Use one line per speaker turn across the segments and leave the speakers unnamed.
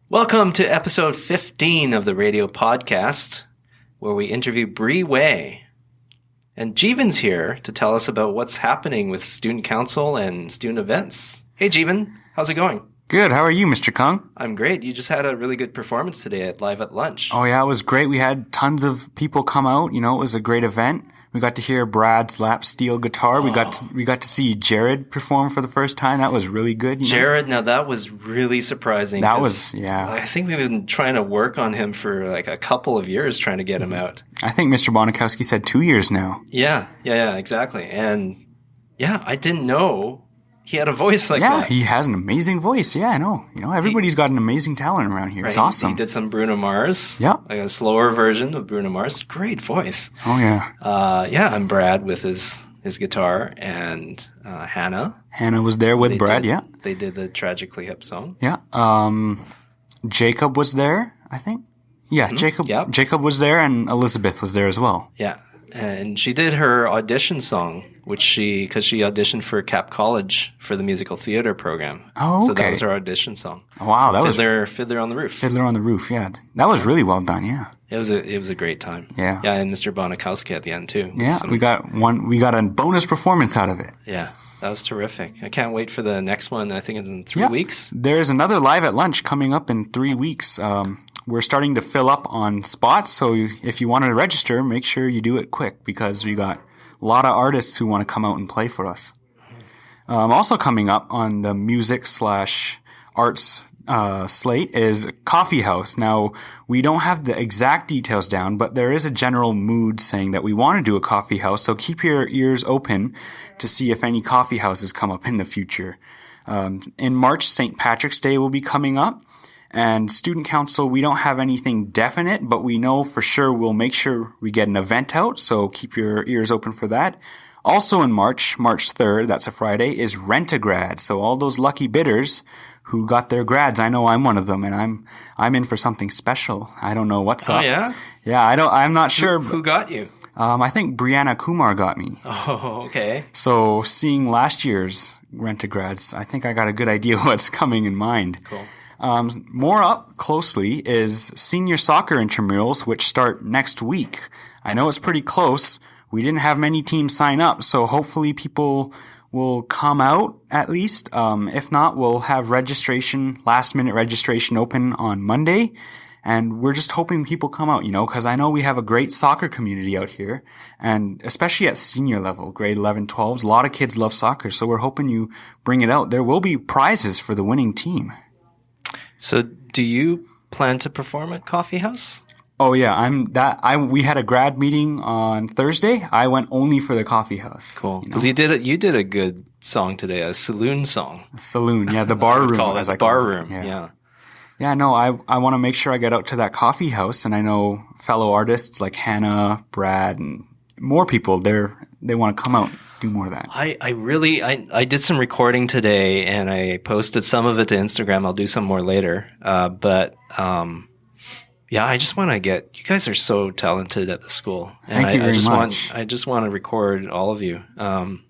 Welcome to episode 15 of the radio podcast, where we interview Breigh Way. And Jivan's here to tell us about what's happening with student council and student events. Hey, Jivan, how's it going?
Good. How are you, Mr. Kung?
I'm great. You just had a really good performance today at Live at Lunch.
Oh, yeah, it was great. We had tons of people come out. You know, it was a great event. We got to hear Brad's lap steel guitar. We got to see Jared perform for the first time. That was really good.
Jared, now that was really surprising.
That was, yeah.
I think we've been trying to work on him for like a couple of years trying to get him out.
I think Mr. Bonikowski said 2 years now.
Yeah, exactly. And yeah, I didn't know he had a voice like that.
Yeah, he has an amazing voice. Yeah, I know. You know, everybody's got an amazing talent around here. Right. It's awesome.
He did some Bruno Mars.
Yeah.
Like a slower version of Bruno Mars. Great voice.
Oh, yeah.
And Brad with his guitar and Hannah.
Hannah was there with Brad, yeah.
They did the Tragically Hip song.
Yeah. Jacob was there, I think. Yeah,
mm-hmm.
Jacob was there and Elizabeth was there as well.
Yeah. And she did her audition song, because she auditioned for Cap College for the musical theater program.
Oh, okay.
So that was her audition song.
Wow, that
was Fiddler on the Roof.
Fiddler on the Roof, yeah. That was really well done, yeah.
It was a great time.
Yeah.
Yeah, and Mr. Bonikowski at the end too.
Yeah, we got a bonus performance out of it.
Yeah. That was terrific. I can't wait for the next one. I think it's in 3 weeks.
There's another Live at Lunch coming up in 3 weeks. We're starting to fill up on spots, so if you want to register, make sure you do it quick because we got a lot of artists who want to come out and play for us. Also coming up on the music/arts slate is Coffee House. Now, we don't have the exact details down, but there is a general mood saying that we want to do a coffee house, so keep your ears open to see if any coffee houses come up in the future. In March, St. Patrick's Day will be coming up. And student council, we don't have anything definite, but we know for sure we'll make sure we get an event out, so keep your ears open for that. Also in March 3rd, that's a Friday, is Rent-A-Grad. So all those lucky bidders who got their grads, I know I'm one of them, and I'm in for something special. I don't know what's up.
Oh, yeah?
Yeah, I'm not sure.
Who got you?
I think Brianna Kumar got me.
Oh, okay.
So seeing last year's Rent-A-Grads, I think I got a good idea what's coming in mind.
Cool.
More up closely is senior soccer intramurals, which start next week. I know it's pretty close. We didn't have many teams sign up, so hopefully people will come out at least. If not, we'll have last minute registration open on Monday. And we're just hoping people come out, because I know we have a great soccer community out here. And especially at senior level, grade 11, 12s, a lot of kids love soccer. So we're hoping you bring it out. There will be prizes for the winning team.
So do you plan to perform at Coffee House?
Oh yeah, we had a grad meeting on Thursday. I went only for the Coffee House.
Cool. Because you did a good song today, a saloon song.
Saloon, yeah, the bar room.
As I call it. Yeah.
Yeah, no, I want to make sure I get out to that coffee house, and I know fellow artists like Hannah, Brad, and more people, they want to come out. Do more of that.
I did some recording today and I posted some of it to Instagram. I'll do some more later. I just want to you guys are so talented at the school. And
Thank you very much.
I just want to record all of you.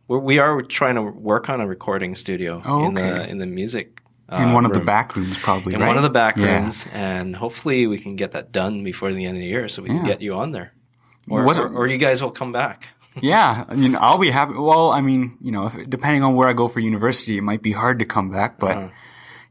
We are trying to work on a recording studio in the music
in one of the
room.
back rooms, probably,
in
right?
one of the back rooms. And hopefully we can get that done before the end of the year so we can get you on there. Or you guys will come back.
Yeah, I'll be happy. Well, depending on where I go for university, it might be hard to come back. But,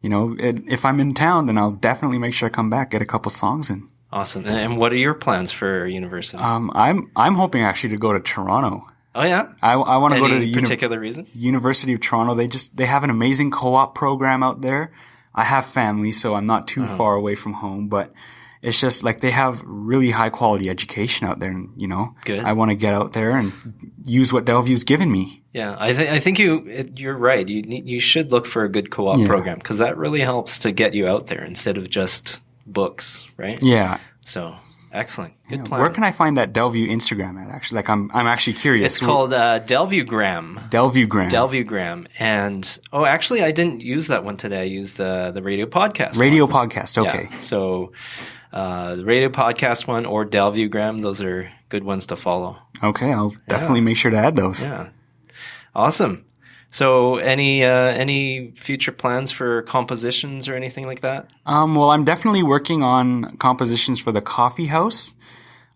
if I'm in town, then I'll definitely make sure I come back, get a couple songs in.
Awesome. And what are your plans for university?
I'm hoping actually to go to Toronto.
Oh, yeah?
I want to go to the
particular reason?
University of Toronto. They have an amazing co-op program out there. I have family, so I'm not too far away from home, but it's just like they have really high quality education out there, and
Good.
I want to get out there and use what Delview's given me.
Yeah, I think you're right. You should look for a good co-op program because that really helps to get you out there instead of just books, right?
Yeah.
So excellent, good plan.
Where can I find that Delview Instagram at? Actually, I'm actually curious.
It's called Delviewgram.
Delviewgram.
And actually, I didn't use that one today. I used the radio podcast.
Podcast. Okay.
Yeah. So. The radio podcast one or Delviewgram, those are good ones to follow.
Okay, I'll definitely make sure to add those.
Yeah. Awesome. So any future plans for compositions or anything like that?
Well, I'm definitely working on compositions for the coffee house.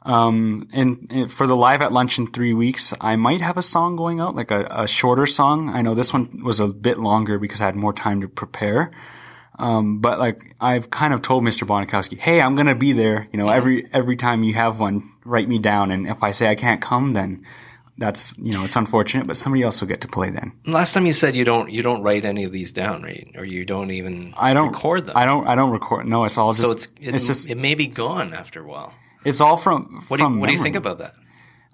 And for the live at lunch in 3 weeks, I might have a song going out, like a shorter song. I know this one was a bit longer because I had more time to prepare. But like I've kind of told Mr. Bonikowski, hey, I'm going to be there. Every time you have one, write me down. And if I say I can't come, then that's, it's unfortunate, but somebody else will get to play then.
Last time you said you don't write any of these down, right? Or you don't even record them.
I don't record. No, it's all just,
so it may be gone after a while.
It's all from
What do you think about that?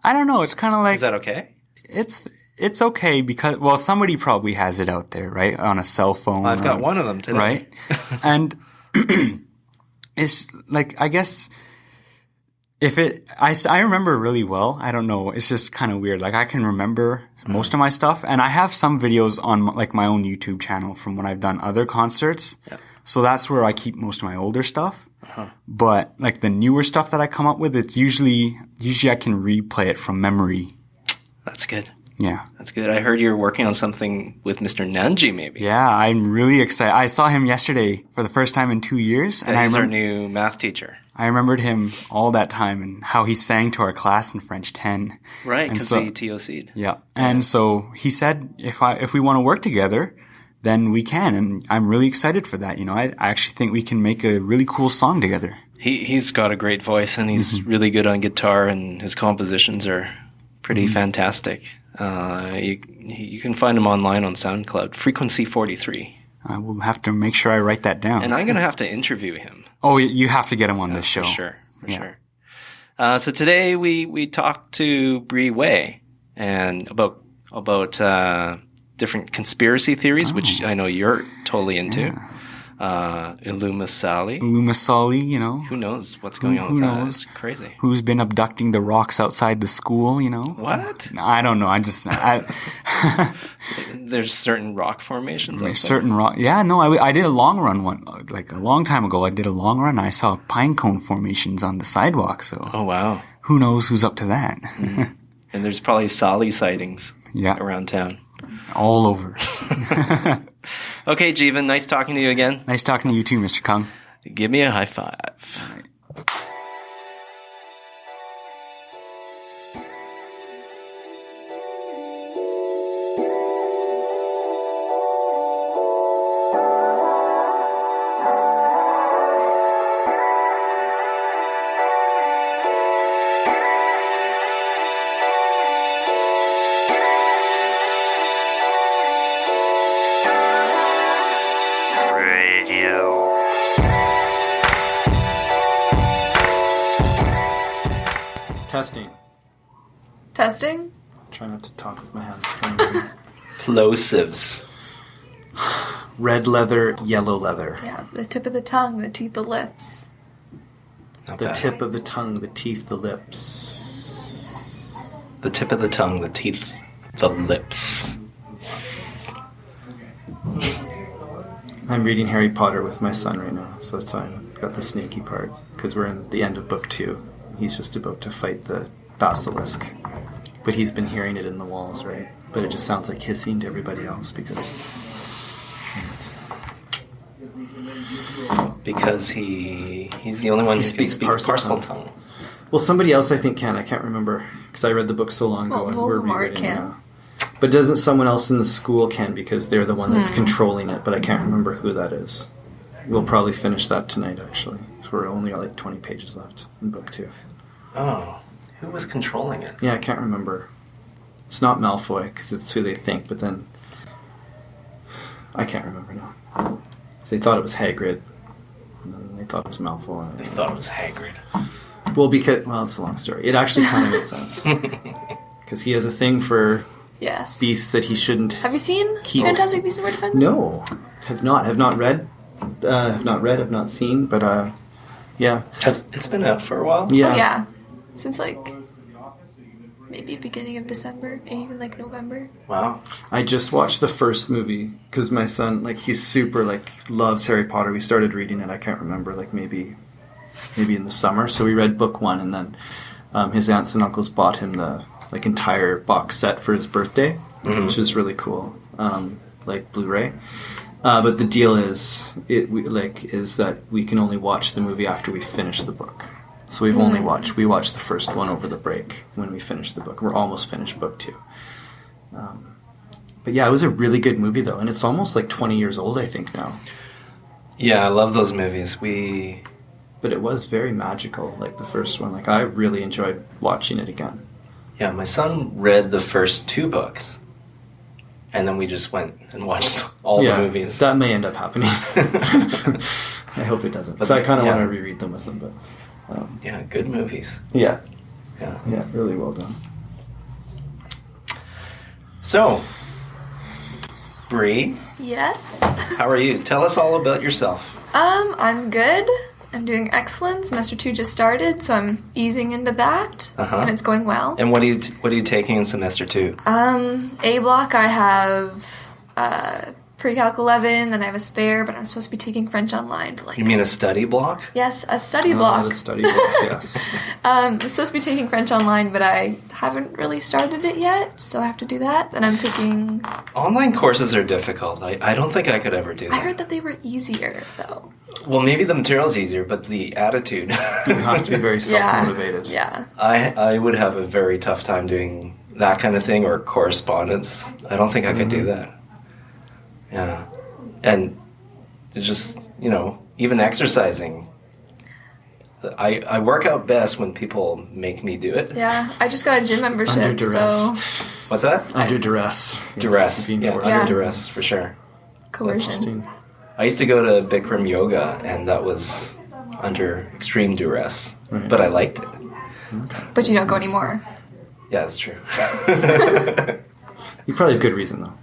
I don't know. It's kind of like,
is that okay?
It's okay because, well, somebody probably has it out there, right? On a cell phone.
Well, I've got one of them today.
Right. And it's like, I guess I remember really well. I don't know. It's just kind of weird. Like I can remember most of my stuff, and I have some videos on like my own YouTube channel from when I've done other concerts. Yeah. So that's where I keep most of my older stuff. Uh-huh. But like the newer stuff that I come up with, it's usually I can replay it from memory.
That's good.
Yeah.
That's good. I heard you're working on something with Mr. Nanji, maybe.
Yeah, I'm really excited. I saw him yesterday for the first time in 2 years.
And he's our new math teacher.
I remembered him all that time and how he sang to our class in French 10.
Right, because he TOC'd.
Yeah. And so he said, if we want to work together, then we can. And I'm really excited for that. I actually think we can make a really cool song together.
He's got a great voice, and he's really good on guitar, and his compositions are pretty fantastic. You can find him online on SoundCloud, Frequency 43.
I will have to make sure I write that down.
And I'm going to have to interview him.
Oh, you have to get him on this show.
For sure. So today we talked to Breigh Way and about different conspiracy theories, which I know you're totally into. Yeah. Illumisahli.
Illumisahli,
Who knows what's going on with that? Who knows? It's crazy.
Who's been abducting the rocks outside the school,
What?
I don't know.
There's certain rock formations out there.
Certain rock. Yeah, no, I did a long run one, like a long time ago. I did a long run. I saw pine cone formations on the sidewalk, so.
Oh, wow.
Who knows who's up to that?
And there's probably Sahli sightings around town.
All over.
Okay, Jivan, nice talking to you again.
Nice talking to you too, Mr. Kung.
Give me a high five.
All right.
Testing?
Try not to talk with my hands in front of me.
Plosives.
Red leather, yellow leather.
Yeah, the tip of the tongue, the teeth, the lips.
The tip of the tongue, the teeth, the lips.
The tip of the tongue, the teeth, the lips.
I'm reading Harry Potter with my son right now, so I've got the snaky part, because we're in the end of book 2. He's just about to fight the basilisk. But he's been hearing it in the walls, right? But it just sounds like hissing to everybody else
because he's the only one who speaks parcel tongue.
Well, somebody else I think can. I can't remember because I read the book so long ago.
Well, Voldemort can.
But doesn't someone else in the school can because they're the one that's controlling it? But I can't remember who that is. We'll probably finish that tonight, actually. So we're only got like 20 pages left in book 2.
Oh. Who was controlling it?
Yeah, I can't remember. It's not Malfoy, because it's who they think, but then... I can't remember now. So they thought it was Hagrid. And then they thought it was Malfoy.
They thought it was Hagrid.
Well, it's a long story. It actually kind of made sense. Because he has a thing for beasts that he shouldn't...
Have you seen Fantastic Beasts and Where to Find Them?
No. Have not read. Have not seen, but yeah.
It's been out for a while?
Yeah.
Oh, yeah. Since maybe beginning of December, even November.
Wow.
I just watched the first movie because my son, he's super, loves Harry Potter. We started reading it, I can't remember, maybe in the summer. So we read book 1 and then his aunts and uncles bought him the, entire box set for his birthday, which is really cool. like Blu-ray. But the deal is that we can only watch the movie after we finish the book. So we watched the first one over the break when we finished the book. We're almost finished book 2. But yeah, it was a really good movie though, and it's almost like 20 years old, I think now.
Yeah, I love those movies.
But it was very magical, like the first one. Like I really enjoyed watching it again.
Yeah, my son read the first 2 books, and then we just went and watched all the movies.
That may end up happening. I hope it doesn't. But I kind of want to reread them with him. But
yeah, good movies.
Yeah,
Yeah,
really well done.
So, Breigh,
Yes.
how are you? Tell us all about yourself.
I'm good. I'm doing excellent. Semester 2 just started, so I'm easing into that, and it's going well.
And what are you taking in semester 2?
A block I have pre-calc 11, and I have a spare, but I'm supposed to be taking French online. But
You mean a study block?
Yes, a study block.
The study block, yes.
I'm supposed to be taking French online, but I haven't really started it yet, so I have to do that. And I'm taking...
Online courses are difficult. I don't think I could ever do that.
I heard that they were easier, though.
Well, maybe the material's easier, but the attitude.
You have to be very self-motivated.
Yeah.
I would have a very tough time doing that kind of thing or correspondence. I don't think I could do that. Yeah. And just, even exercising. I work out best when people make me do it.
Yeah, I just got a gym membership,
Under duress.
so...
What's that?
Under duress.
Duress.
Being
Yeah,
forced.
under duress, for sure.
Coercion.
Interesting.
I used to go to Bikram yoga, and that was under extreme duress.
Right.
But I liked it.
But you don't go anymore.
Yeah, that's true.
You probably have good reason, though,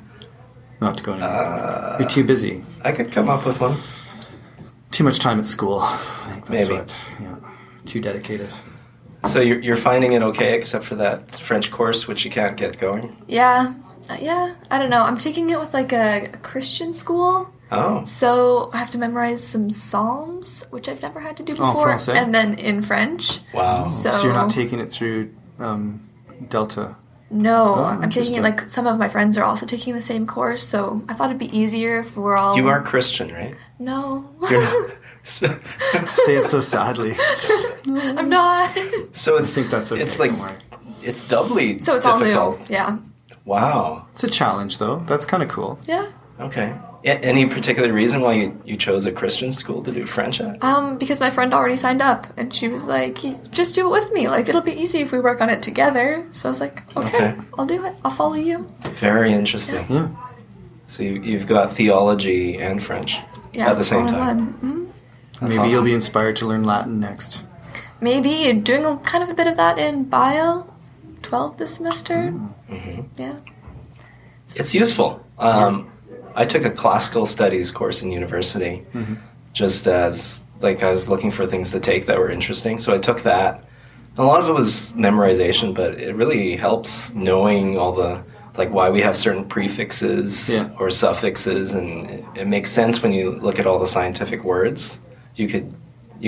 not to go anymore. You're too busy.
I could come up with one.
Too much time at school. I think that's
Maybe.
Yeah. Too dedicated.
So you're finding it okay, except for that French course, which you can't get going?
Yeah, I don't know. I'm taking it with, like, a Christian school.
Oh.
So I have to memorize some psalms, which I've never had to do before,
Francais?
and then in French.
Wow.
So you're not taking it through Delta?
No,
Oh,
I'm taking
interesting.
it, like, some of my friends are also taking the same course, so I thought it'd be easier if we're all...
You are Christian, right?
No.
You're not. So,
Say it so sadly.
I'm not.
so
I think that's okay.
It's like,
don't worry.
it's doubly
So it's
difficult.
all new. Yeah.
Wow.
It's a challenge, though. That's kind of cool.
Yeah.
Okay. Any particular reason why you chose a Christian school to do French at?
Because my friend already signed up, and she was like, just do it with me. Like, it'll be easy if we work on it together. So I was like, okay. I'll do it. I'll follow you.
Very interesting.
Yeah.
So you've got theology and French at the same
all in
time.
one. Mhm.
That's
Maybe you'll
awesome.
be inspired to learn Latin next.
Maybe doing kind of a bit of that in Bio 12 this semester.
Mm-hmm.
Yeah.
It's useful. I took a classical studies course in university, just as I was looking for things to take that were interesting. So I took that. A lot of it was memorization, but it really helps knowing all the why we have certain prefixes or suffixes, and it makes sense when you look at all the scientific words. You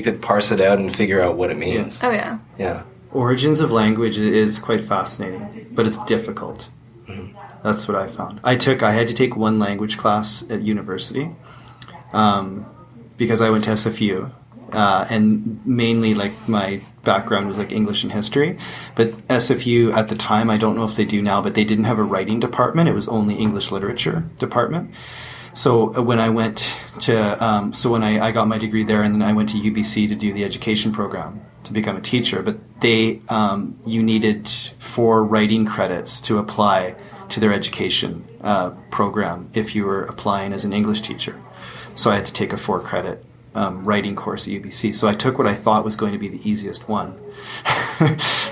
could parse it out and figure out what it means.
Oh, yeah.
Yeah.
Origins of language is quite fascinating, but it's difficult. That's what I found. I had to take one language class at university because I went to SFU, and mainly my background was English and history. But SFU at the time, I don't know if they do now, but they didn't have a writing department. It was only English literature department. So when I went to, when I got my degree there, and then I went to UBC to do the education program to become a teacher. But you needed 4 writing credits to apply to their education program if you were applying as an English teacher. So I had to take a 4-credit writing course at UBC. So I took what I thought was going to be the easiest one,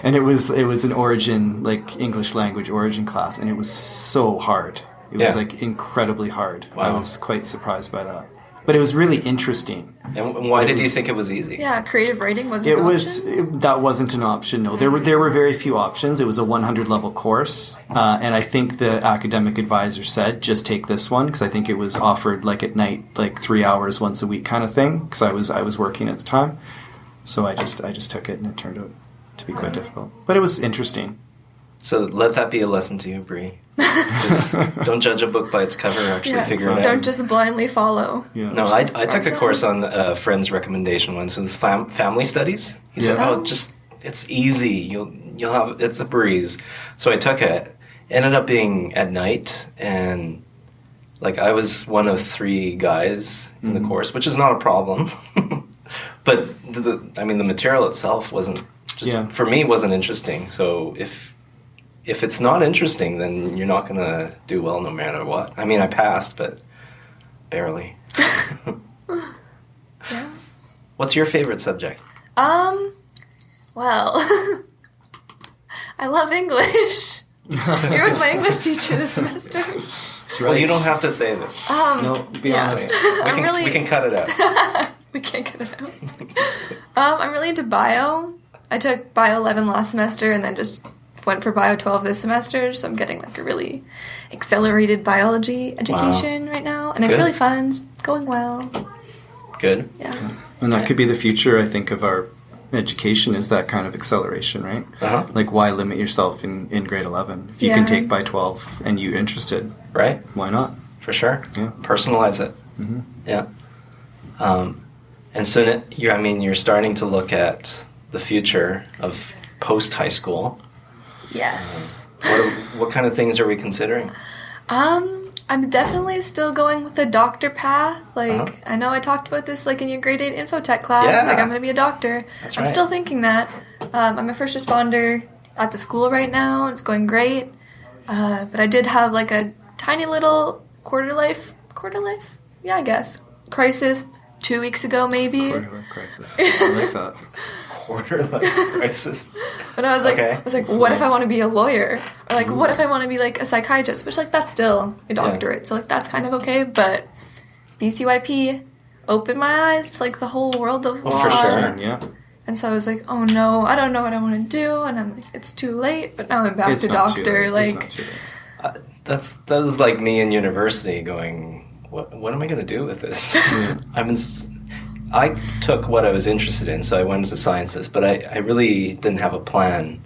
and it was an origin, English language origin class, and it was so hard. It was incredibly hard.
Wow.
I was quite surprised by that. But it was really interesting.
And why did you think it was easy?
Yeah, creative writing wasn't an option?
That wasn't an option, no. There were very few options. It was a 100-level course. And I think the academic advisor said, just take this one, because I think it was offered at night, 3 hours once a week kind of thing, because I was working at the time. So I just took it, and it turned out to be quite difficult. But it was interesting.
So let that be a lesson to you, Breigh. Just don't judge a book by its cover. Actually, figure it out.
Don't just blindly follow.
Yeah.
No, I took a course on a friend's recommendation once. It was family studies. He said, "Oh, just it's easy. You'll have it's a breeze." So I took it. Ended up being at night, and like I was one of 3 guys in the course, which is not a problem. But the material itself wasn't just for me wasn't interesting. So if it's not interesting, then you're not going to do well no matter what. I mean, I passed, but barely.
Yeah.
What's your favorite subject?
Well, I love English. You're with my English teacher this semester.
That's right.
Well, you don't have to say this.
No, be honest.
We can cut it out.
We can't cut it out. I'm really into bio. I took bio 11 last semester and then just went for bio 12 this semester. So I'm getting like a really accelerated biology education right now. And it's really fun. It's going well.
Good.
Yeah.
And that could be the future, I think, of our education is that kind of acceleration, right?
Uh-huh.
Like, why limit yourself in grade 11? If you can take by 12 and you're interested,
right?
Why not?
For sure.
Yeah.
Personalize it.
Mm-hmm.
Yeah. And so you're starting to look at the future of post-high school.
Yes.
What kind of things are we considering?
I'm definitely still going with the doctor path. Like, I know I talked about this, like, in your grade 8 infotech class.
Yeah.
Like, I'm going to be a doctor.
That's
I'm
right.
still thinking that. I'm a first responder at the school right now. It's going great. But I did have, like, a tiny little quarter life? Yeah, I guess. Crisis 2 weeks ago, maybe.
Quarter life crisis. I like that.
Quarter life crisis.
And I was like, what if I want to be a lawyer? Or like, what if I want to be like a psychiatrist? Which like that's still a doctorate, so like that's kind of okay. But BCYP opened my eyes to like the whole world of law.
For sure.
Yeah.
And so I was like, oh no, I don't know what I want to do. And I'm like, it's too late. But now I'm back to doctor.
It's
Like,
not too late.
That was like me in university going, what am I going to do with this? I took what I was interested in, so I went into sciences, but I really didn't have a plan.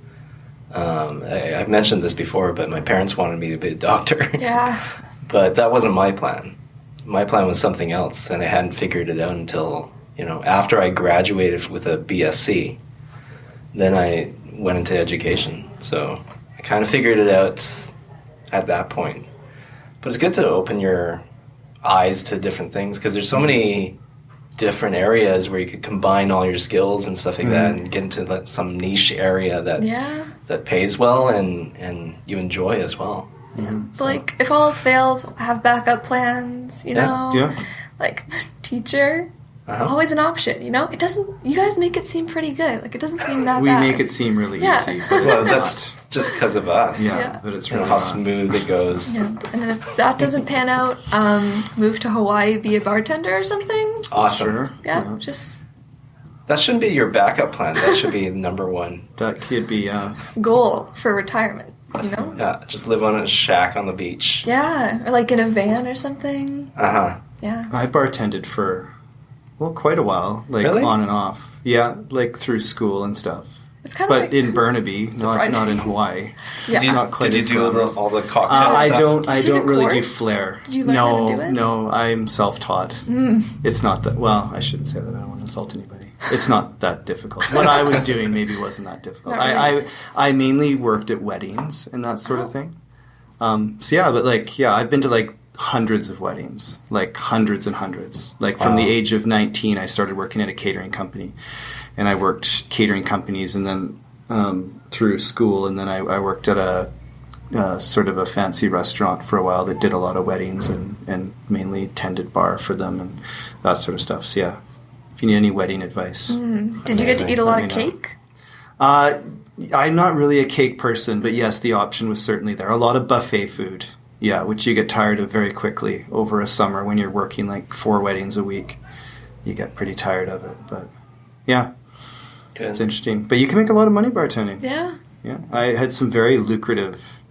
I've mentioned this before, but my parents wanted me to be a doctor.
yeah.
But that wasn't my plan. My plan was something else, and I hadn't figured it out until, after I graduated with a BSc. Then I went into education. So I kind of figured it out at that point. But it's good to open your eyes to different things, because there's so many different areas where you could combine all your skills and stuff like that and get into some niche area that pays well and you enjoy as well.
But like, if all else fails, have backup plans, you know?
Yeah.
Like, teacher, always an option, It doesn't, you guys make it seem pretty good. Like, it doesn't seem that
We
bad.
make it seem really easy, but it's
Well,
not.
that's just because of us.
Yeah, but it's really
How
not.
smooth it goes.
Yeah. And then if that doesn't pan out, move to Hawaii, be a bartender or something.
Awesome.
Sure.
Yeah, just
That shouldn't be your backup plan. That should be number one.
That could be,
goal for retirement,
Yeah, just live on a shack on the beach.
Yeah, or like in a van or something.
Uh-huh.
Yeah.
I bartended for, quite a while, like
Really?
on and off. Yeah, like through school and stuff.
It's kind of
But
like,
in Burnaby, not
Surprising.
in Hawaii.
yeah.
Not quite
Did you
as
do
glamorous.
all the cocktail
I
stuff?
don't. I
Did you
don't
take a
really do
course?
flair.
Did you learn
no,
how to do it?
no. I'm self-taught. It's not that. Well, I shouldn't say that. I don't want to insult anybody. It's not that difficult. What I was doing maybe wasn't that difficult.
Not really.
I mainly worked at weddings and that sort of thing. So yeah, but I've been to like hundreds of weddings, like hundreds and hundreds. Like from the age of 19, I started working at a catering company, and I worked catering companies, and then through school, and then I worked at a sort of a fancy restaurant for a while that did a lot of weddings and mainly tended bar for them and that sort of stuff. So yeah, if you need any wedding advice.
Did you get to eat a lot of
Let me know.
cake?
I'm not really a cake person, but yes, the option was certainly there. A lot of buffet food, yeah, which you get tired of very quickly over a summer when you're working like 4 weddings a week. You get pretty tired of it, but yeah,
Good.
it's interesting. But you can make a lot of money bartending.
Yeah.
Yeah, I had some very lucrative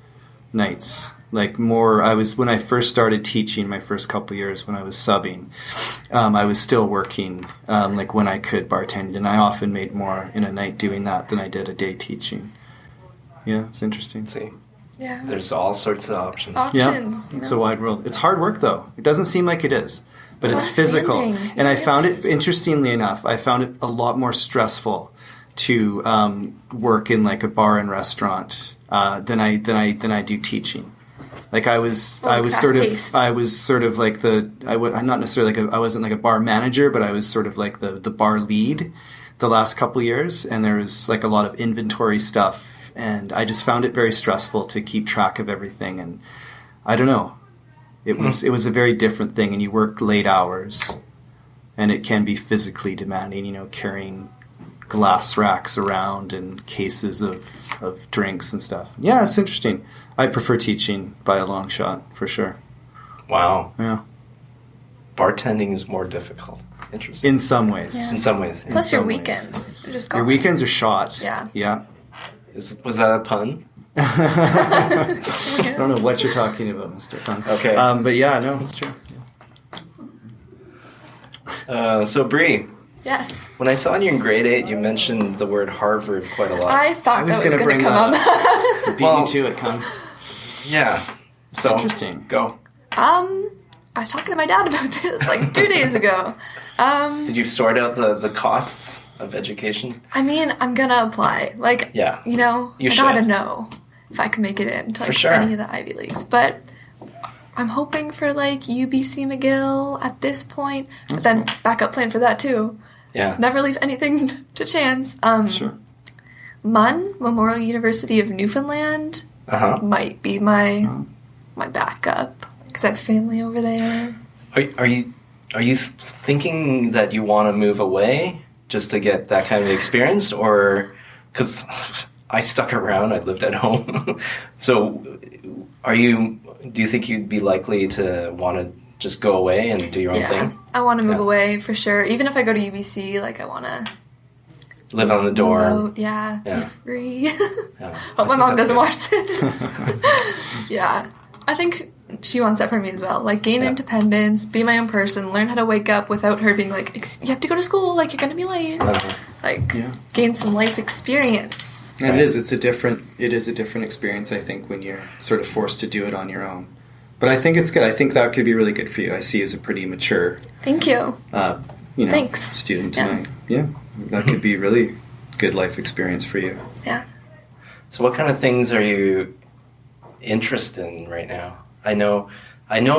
nights. Like when I first started teaching, my first couple years when I was subbing, I was still working like when I could bartend, and I often made more in a night doing that than I did a day teaching. Yeah, it's interesting.
See,
Yeah.
there's all sorts of options.
Yeah,
Options.
it's a wide world. It's hard work, though. It doesn't seem like it is, but
A lot
it's
of
physical.
standing.
And I
It
found
is.
it, interestingly enough, I found it a lot more stressful to work in like a bar and restaurant than I do teaching. Like I was sort of like I'm not necessarily like I wasn't like a bar manager, but I was sort of like the bar lead the last couple of years, and there was like a lot of inventory stuff, and I just found it very stressful to keep track of everything, and I don't know. It was a very different thing, and you work late hours, and it can be physically demanding, carrying glass racks around and cases of drinks and stuff. Yeah, it's interesting. I prefer teaching by a long shot, for sure.
Wow.
Yeah.
Bartending is more difficult. Interesting.
In some ways.
Yeah.
In some ways. Yeah.
Plus your
some ways.
weekends. You're just
Your
gone.
weekends are shot.
Yeah.
Yeah.
Was that a pun?
I don't know what you're talking about, Mr. Fun.
Okay.
But yeah, no, it's true.
So, Bree,
Yes.
when I saw you in grade 8, you mentioned the word Harvard quite a lot.
I thought that was
gonna
going to
bring
come
that
up.
Beat
Well-
me to it, Con.
Yeah. So,
Interesting.
Go.
I was talking to my dad about this like 2 days ago.
Did you sort out the costs of education?
I mean, I'm gonna apply. Like,
Yeah.
you
You
gotta
should.
know if I can make it into
For
like
sure.
any of the Ivy Leagues. But I'm hoping for like UBC McGill at this point. But then backup plan for that too.
Yeah.
Never leave anything to chance.
Sure.
MUN, Memorial University of Newfoundland,
Uh-huh.
might be my backup because I have family over there.
Are you thinking that you want to move away just to get that kind of experience, or because I stuck around, I lived at home. So, do you think you'd be likely to want to just go away and do your own
Yeah,
thing?
I want to move
Yeah.
away for sure. Even if I go to UBC, like I want to
Live on the
move
dorm.
out. Yeah,
Yeah.
be free.
Yeah.
Hope
I
my
think
mom
that's
doesn't
good.
watch this. Yeah, I think she wants that for me as well. Like gain
Yeah.
independence, be my own person, learn how to wake up without her being like, you have to go to school, like you're gonna be late.
Uh-huh.
Like
Yeah.
gain some life experience.
And
Right.
it is a different experience, I think, when you're sort of forced to do it on your own. But I think it's good. I think that could be really good for you. I see you as a pretty mature,
Thank you. Thanks.
student.
Yeah.
And that could be really good life experience for you.
Yeah.
So what kind of things are you interested in right now? I know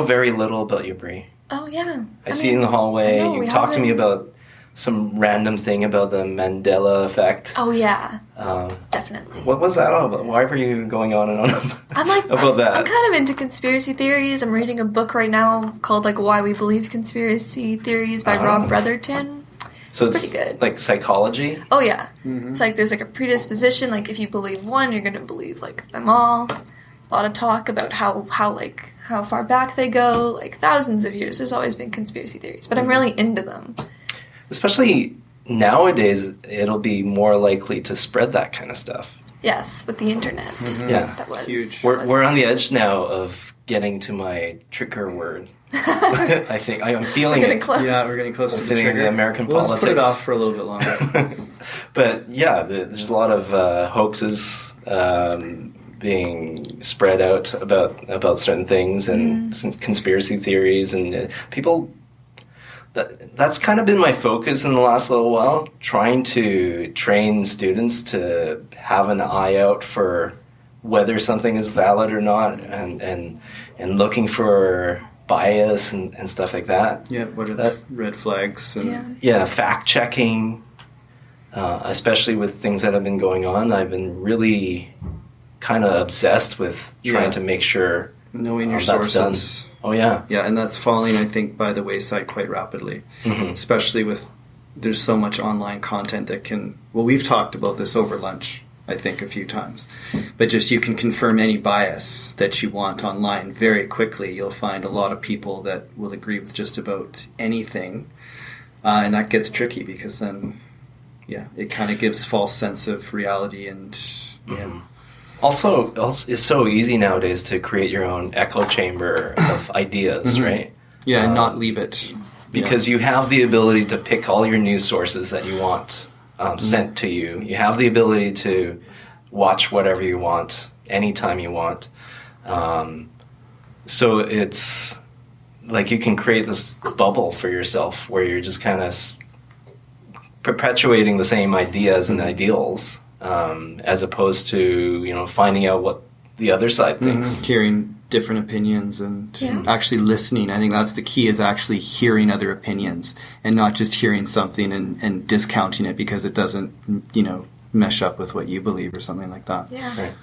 very little about you, Bree.
Oh yeah.
I see you in the hallway.
I know,
You
we
talked to me
haven't-
about some random thing about the Mandela effect.
Oh yeah,
Um,
definitely.
what was that all about? Why were you going on and on
I'm like
about that?
I'm kind of into conspiracy theories. I'm reading a book right now called like Why We Believe Conspiracy Theories by Rob Brotherton.
So
it's pretty good.
Like psychology.
Oh yeah. It's like there's like a predisposition, like if you believe one, you're gonna believe like them all. A lot of talk about how far back they go, like thousands of years. There's always been conspiracy theories, but I'm really into them.
Especially nowadays, it'll be more likely to spread that kind of stuff.
Yes, with the internet.
Yeah.
That was
Huge.
that was
We're on the
fun.
edge now of getting to my trigger word. I think I'm feeling
Getting
it.
close.
Yeah, we're getting close to the
Feeling
trigger.
the American
Let's put it
politics.
off for a little bit longer.
But yeah, there's a lot of hoaxes being spread out about certain things and conspiracy theories, and people. That's kind of been my focus in the last little while, trying to train students to have an eye out for whether something is valid or not, and looking for bias and stuff like that.
Yeah, what are the red flags? And
Yeah.
Yeah, fact checking, especially with things that have been going on. I've been really kind of obsessed with trying
Yeah.
to make sure
knowing your
that's done.
sources.
Oh yeah,
Yeah, and that's falling, I think, by the wayside quite rapidly. Especially with, there's so much online content that can, well, we've talked about this over lunch, I think, a few times. But just you can confirm any bias that you want online very quickly. You'll find a lot of people that will agree with just about anything. And that gets tricky because then, it kind of gives false sense of reality and,
Also, it's so easy nowadays to create your own echo chamber of ideas, right?
Yeah, and not leave it.
Because you have the ability to pick all your news sources that you want sent to you. You have the ability to watch whatever you want, anytime you want. So it's like you can create this bubble for yourself where you're just kind of perpetuating the same ideas and ideals, as opposed to, finding out what the other side thinks.
Hearing different opinions and actually listening. I think that's the key, is actually hearing other opinions and not just hearing something and discounting it because it doesn't, mesh up with what you believe or something like that.
Yeah.
Right.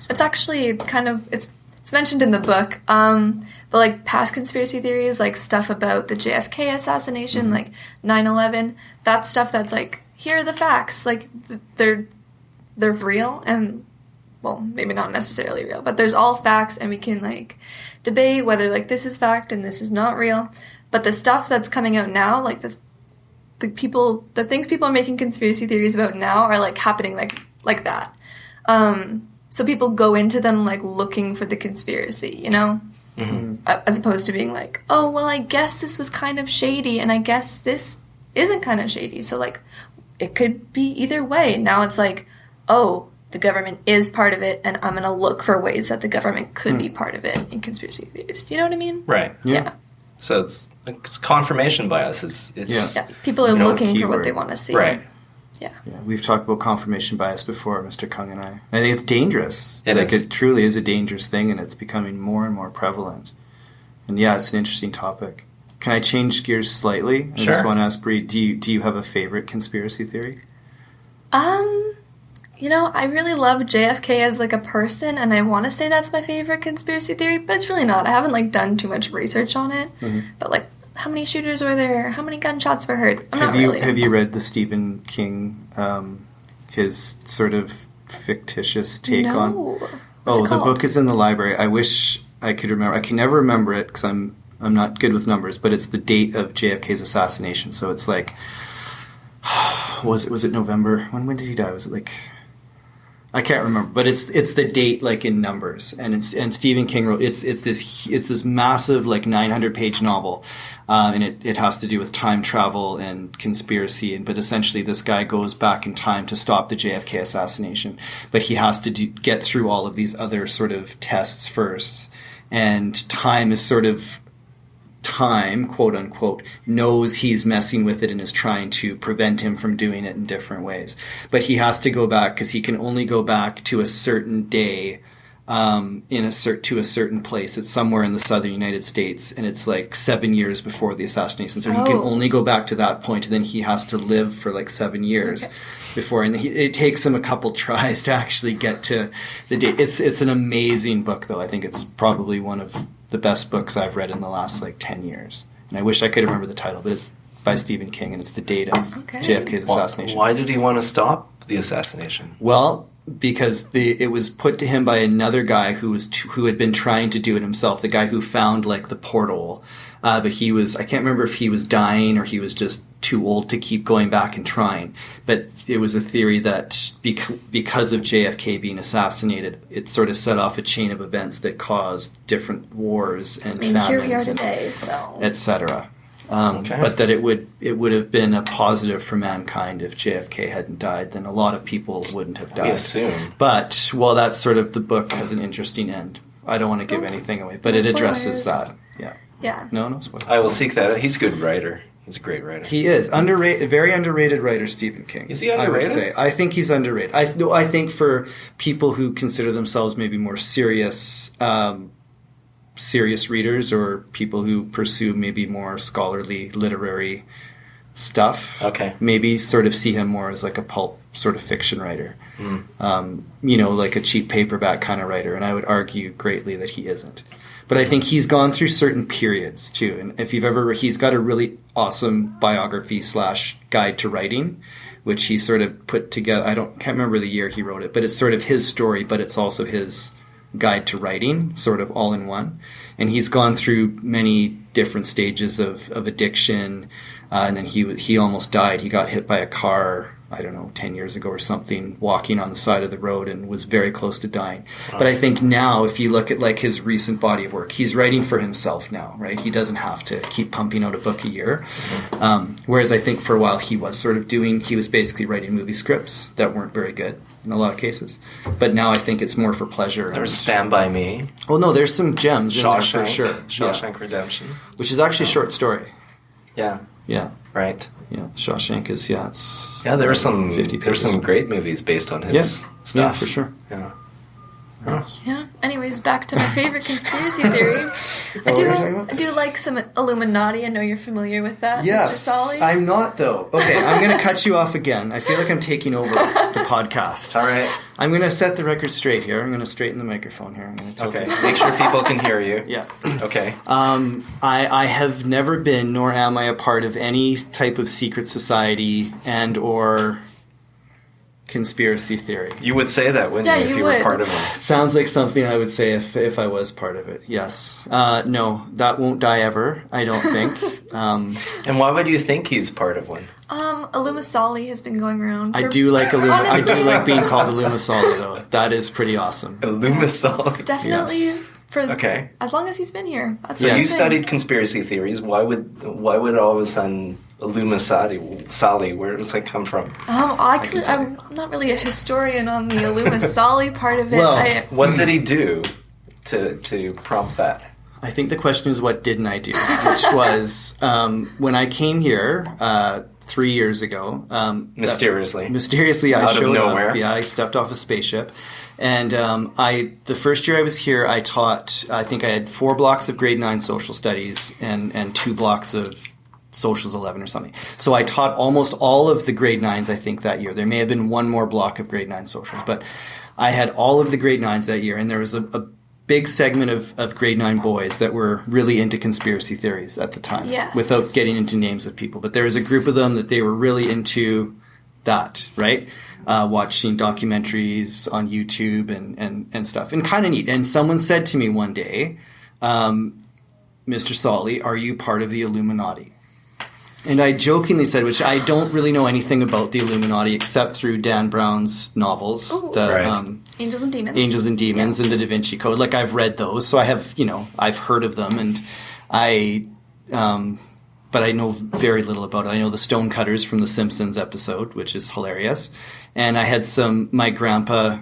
It's actually kind of, it's mentioned in the book, but like past conspiracy theories, like stuff about the JFK assassination, like 9/11, that's stuff that's like, here are the facts, like they're real, and well, maybe not necessarily real, but there's all facts, and we can like debate whether like this is fact and this is not real. But the stuff that's coming out now, like this, the things people are making conspiracy theories about now are like happening like that. So people go into them like looking for the conspiracy, as opposed to being like, oh, well, I guess this was kind of shady, and I guess this isn't kind of shady. So like, it could be either way. Now it's like, oh, the government is part of it, and I'm going to look for ways that the government could be part of it in conspiracy theories. Do you know what I mean?
Right.
Yeah.
So it's confirmation bias. It's
People are looking for what they want to see.
Right.
Yeah.
We've talked about confirmation bias before, Mr. Kung and I. I think it's dangerous.
It
It truly is a dangerous thing, and it's becoming more and more prevalent. And it's an interesting topic. Can I change gears slightly? I just want to ask Breigh, do you have a favorite conspiracy theory?
I really love JFK as like a person, and I want to say that's my favorite conspiracy theory, but it's really not. I haven't like done too much research on it. But like, how many shooters were there? How many gunshots were heard? Have
you read the Stephen King, his sort of fictitious take on?
What's it called?
The book is in the library. I wish I could remember. I can never remember it because I'm not good with numbers. But it's the date of JFK's assassination. So it's like, was it November? When did he die? Was it like? I can't remember, but it's the date like in numbers, and Stephen King wrote it's this massive like 900-page novel, and it has to do with time travel and conspiracy, but essentially this guy goes back in time to stop the JFK assassination, but he has to get through all of these other sort of tests first, and time is sort of quote unquote, knows he's messing with it and is trying to prevent him from doing it in different ways. But he has to go back because he can only go back to a certain day to a certain place. It's somewhere in the southern United States, and it's like 7 years before the assassination. So he can only go back to that point, and then he has to live for like 7 years before. And it takes him a couple tries to actually get to the date. It's an amazing book, though. I think it's probably one of the best books I've read in the last like 10 years. And I wish I could remember the title, but it's by Stephen King, and it's the date of JFK's assassination.
Why did he want to stop the assassination?
Well, because it was put to him by another guy who had been trying to do it himself, the guy who found like the portal. But I can't remember if he was dying or he was just too old to keep going back and trying. But it was a theory that because of JFK being assassinated, it sort of set off a chain of events that caused different wars and famines,
here we are today, so
etc. But that it would have been a positive for mankind if JFK hadn't died. Then a lot of people wouldn't have died.
We assume.
But that's sort of, the book has an interesting end. I don't want to give anything away, but it addresses that.
Yeah.
No spoilers.
I will seek that out. He's a good writer. He's a great writer.
He is underrated, very underrated writer, Stephen King.
Is he underrated?
I would say. I think he's underrated. I think for people who consider themselves maybe more serious readers, or people who pursue maybe more scholarly literary stuff, maybe sort of see him more as like a pulp sort of fiction writer, like a cheap paperback kind of writer. And I would argue greatly that he isn't. But I think he's gone through certain periods too. And if you've ever, he's got a really awesome biography / guide to writing, which he sort of put together. Can't remember the year he wrote it, but it's sort of his story, but it's also his guide to writing, sort of all in one. And he's gone through many different stages of addiction. And then he almost died. He got hit by a car I don't know, 10 years ago or something, walking on the side of the road and was very close to dying. But I think now, if you look at like his recent body of work, he's writing for himself now, right? He doesn't have to keep pumping out a book a year. Whereas I think for a while he was basically writing movie scripts that weren't very good in a lot of cases. But now I think it's more for pleasure.
There's Stand By Me.
Oh no, there's some gems in there for sure.
Shawshank Redemption.
Which is actually a short story.
Yeah.
Yeah.
Right.
Yeah, Shawshank is, it's...
Yeah, there are some
50
there's some great movies based on his stuff.
Yeah, for sure.
Yeah.
Yeah. Anyways, back to my favorite conspiracy theory. I do like some Illuminati. I know you're familiar with that,
Yes,
Mr. Sahli.
I'm not, though. Okay, I'm going to cut you off again. I feel like I'm taking over the podcast.
All right.
I'm going to set the record straight here. I'm going to straighten the microphone here. I'm going to tilt
Okay.
it.
Make sure people can hear you.
Yeah.
Okay.
I have never been, nor am I a part of any type of secret society and or conspiracy theory.
You would say that, wouldn't you, if you were part of one?
It sounds like something I would say if I was part of it. Yes. No, that won't die ever, I don't think.
And why would you think he's part of one?
illumisahli has been going around.
I do like being called illumisahli, though. That is pretty awesome.
Illumisahli.
Definitely.
Yes.
For
Okay.
As long as he's been here. That's
So
what I'm
you
saying.
studied conspiracy theories. Why would all of a sudden illumisahli? Where does that come from?
I'm not really a historian on the illumisahli part of it.
Well,
What did he do to prompt that?
I think the question is, what didn't I do? Which was, when I came here 3 years ago. Mysteriously, I
Out of
showed
nowhere.
up. Yeah, I stepped off a spaceship. And the first year I was here, I taught, I think I had 4 blocks of grade 9 social studies and 2 blocks of socials 11 or something. So I taught almost all of the grade 9s, I think, that year. There may have been one more block of grade 9 socials, but I had all of the grade 9s that year. And there was a big segment of grade 9 boys that were really into conspiracy theories at the time,
Yes.
without getting into names of people. But there was a group of them that they were really into that, right? Watching documentaries on YouTube and stuff. And kind of neat. And someone said to me one day, Mr. Sahli, are you part of the Illuminati? And I jokingly said, which I don't really know anything about the Illuminati except through Dan Brown's novels,
Right.
Angels and Demons.
Angels and Demons and the Da Vinci Code. Like, I've read those, so I have, I've heard of them, and but I know very little about it. I know the stonecutters from the Simpsons episode, which is hilarious. And I had my grandpa,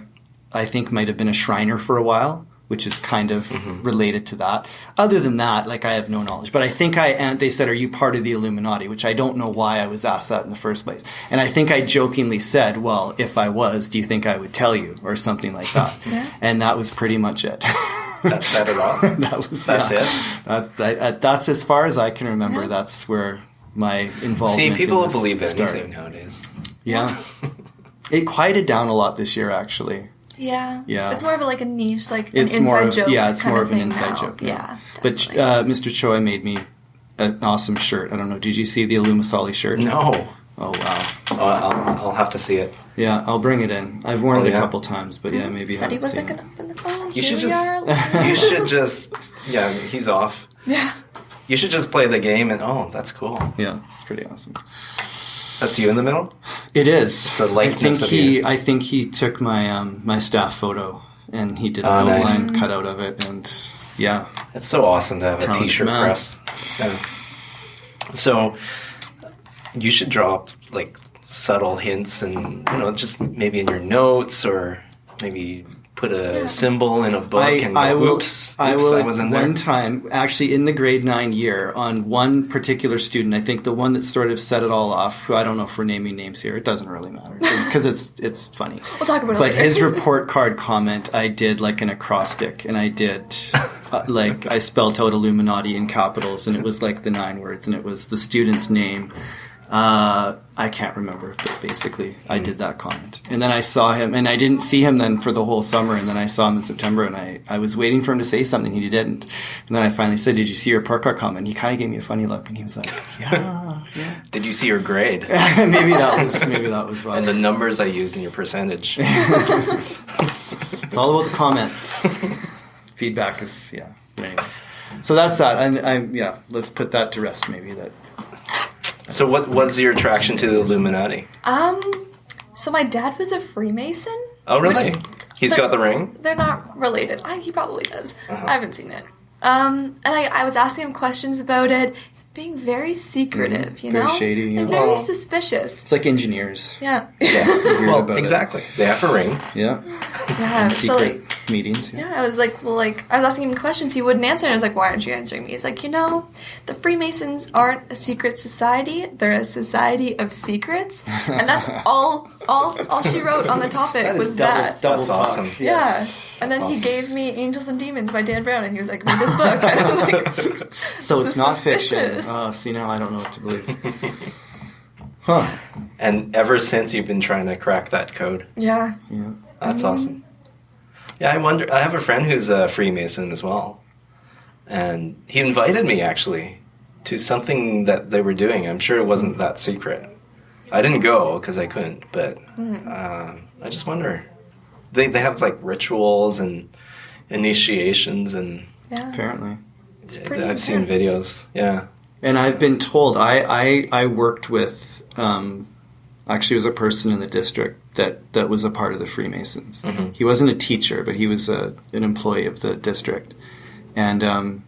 I think, might have been a Shriner for a while, which is kind of related to that. Other than that, I have no knowledge. But I think they said, are you part of the Illuminati? Which I don't know why I was asked that in the first place. And I think I jokingly said, well, if I was, do you think I would tell you? Or something like that.
Yeah.
And that was pretty much it.
That's it all? That's it?
That's as far as I can remember.
Yeah.
That's where my involvement
See, people will
in this
believe
started.
anything nowadays.
Yeah. It quieted down a lot this year, actually.
Yeah.
Yeah.
It's more of an niche, an
It's
inside
more of,
joke.
yeah, it's
kind
more
of
of an
thing
inside
now.
joke.
Yeah.
But
Definitely.
Mr. Choi made me an awesome shirt. I don't know. Did you see the illumisahli shirt?
No.
Oh, wow.
I'll have to see it.
Yeah, I'll bring it in. I've worn
Oh,
it
yeah?
a couple times, but yeah, maybe you
Said he
haven't seen
wasn't
it.
going to open the phone.
You
Here
should
we are.
you should just, yeah, he's off.
Yeah.
You should just play the game and, that's cool.
Yeah, it's pretty awesome.
That's you in the middle?
It is.
The likeness of you.
I think he took my my staff photo and he did a
Oh, nice.
line cutout of it, and yeah.
It's so awesome to have a
Talented
t-shirt
man.
press. Yeah. So you should drop subtle hints and just maybe in your notes, or maybe put a symbol in a book and go, oops,
I
I
will.
was in there.
One time, actually, in the grade 9 year, on one particular student, I think the one that sort of set it all off. Who I don't know if we're naming names here. It doesn't really matter because it's funny.
We'll talk about it
But
later.
his report card comment, I did an acrostic, and I did I spelled out Illuminati in capitals, and it was the 9 words, and it was the student's name. I can't remember, but basically I did that comment. And then I saw him, and I didn't see him then for the whole summer, and then I saw him in September, and I was waiting for him to say something, he didn't. And then I finally said, did you see your report card comment? And he kind of gave me a funny look, and he was like, yeah.
Did you see your grade?
maybe that was why.
And the numbers I used in your percentage.
It's all about the comments. Feedback is, yeah. Anyways. So that's that. And let's put that to rest maybe.
So what's your attraction to the Illuminati?
So my dad was a Freemason.
Oh, really? He's got the ring?
They're not related. He probably does. I haven't seen it. And I was asking him questions about it. He's being very secretive, you know?
Very shady. Yeah.
And very suspicious.
It's like engineers.
Yeah.
Well, exactly. They have a ring.
Yeah.
Yeah. So
Secret meetings.
yeah, I was like, well, like, I was asking him questions, he wouldn't answer, and I was like, why aren't you answering me? He's like, the Freemasons aren't a secret society, they're a society of secrets, and that's all she wrote on the topic was that.
Double
That's
talk.
awesome.
Yes.
Yeah. And then he gave me Angels and Demons by Dan Brown, and he was like, read this book. And I was like,
So
this
it's
is
not
suspicious.
fiction. Oh, see, now I don't know what to believe. Huh.
And ever since you've been trying to crack that code.
Yeah.
Yeah.
That's awesome. Yeah, I have a friend who's a Freemason as well. And he invited me, actually, to something that they were doing. I'm sure it wasn't that secret. I didn't go because I couldn't, but I just wonder. They have, like, rituals and initiations, and
Yeah.
Apparently.
It's pretty
I've seen
intense.
videos. Yeah.
And I've been told, I worked with, actually was a person in the district that was a part of the Freemasons.
Mm-hmm.
He wasn't a teacher, but he was an employee of the district. And,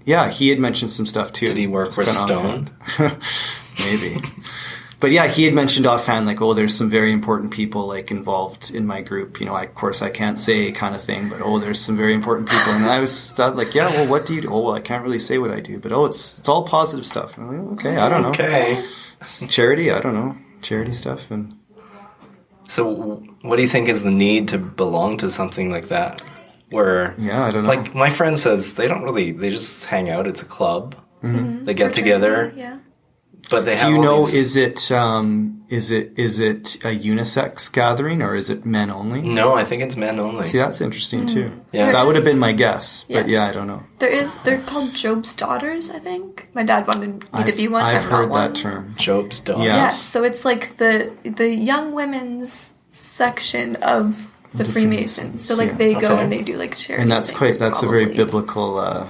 yeah, he had mentioned some stuff too.
Did he work
Just
with
kinda
Stone?
offhand. Maybe. But yeah, he had mentioned offhand, like, oh, there's some very important people, like, involved in my group. Of course, I can't say kind of thing, but, oh, there's some very important people. And I was thought, like, yeah, well, what do you do? Oh, well, I can't really say what I do. But, oh, it's all positive stuff. And I'm like, okay, I don't know.
Okay.
Charity, I don't know. Charity stuff. And
So what do you think is the need to belong to something like that? Where,
yeah, I don't know.
like, my friend says they just hang out. It's a club.
Mm-hmm.
They get together.
Yeah.
But they have
do you
all
know,
these-
is it a unisex gathering or is it men only?
No, I think it's men only.
See, that's interesting too.
Yeah.
That would have
There
been
is-
my guess, but
Yes.
yeah, I don't know.
They're called Job's Daughters, I think. My dad wanted me to be one.
I've
I'm
heard
not one.
that term.
Job's daughter.
Yeah.
Yes, so it's like the young women's section of the Freemasons. So like
yeah.
they go
Okay.
and they do like charity.
And that's
things,
a very
probably.
biblical.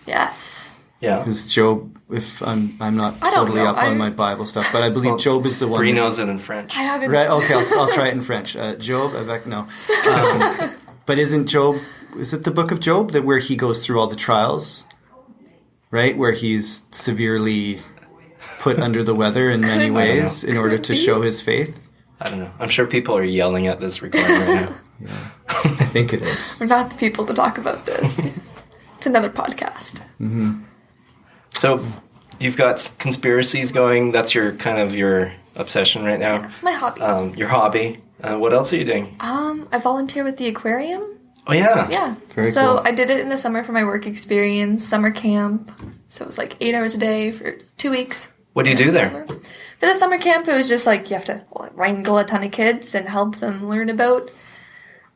Yes.
Yeah.
Because Job, if I'm not
I don't
totally
know.
up on my Bible stuff, but I believe
Well,
Job is the one.
Bree
that-
knows it in French.
I haven't.
Right? Okay, I'll try it in French. Job avec no. But isn't Job? Is it the book of Job that where he goes through all the trials? Right, where he's severely put under the weather in many ways in order to
be.
show his faith.
I don't know. I'm sure people are yelling at this recording right now.
I think it is.
We're not the people to talk about this. It's another podcast.
So you've got conspiracies going. That's your obsession right now.
Yeah, my hobby.
Your hobby. What else are you doing?
I volunteer with the aquarium.
Oh, yeah.
Yeah.
Very
so
cool.
I did it in the summer for my work experience, summer camp. So it was like 8 hours a day for 2 weeks.
What do you do there?
For the summer camp, it was just like you have to wrangle a ton of kids and help them learn about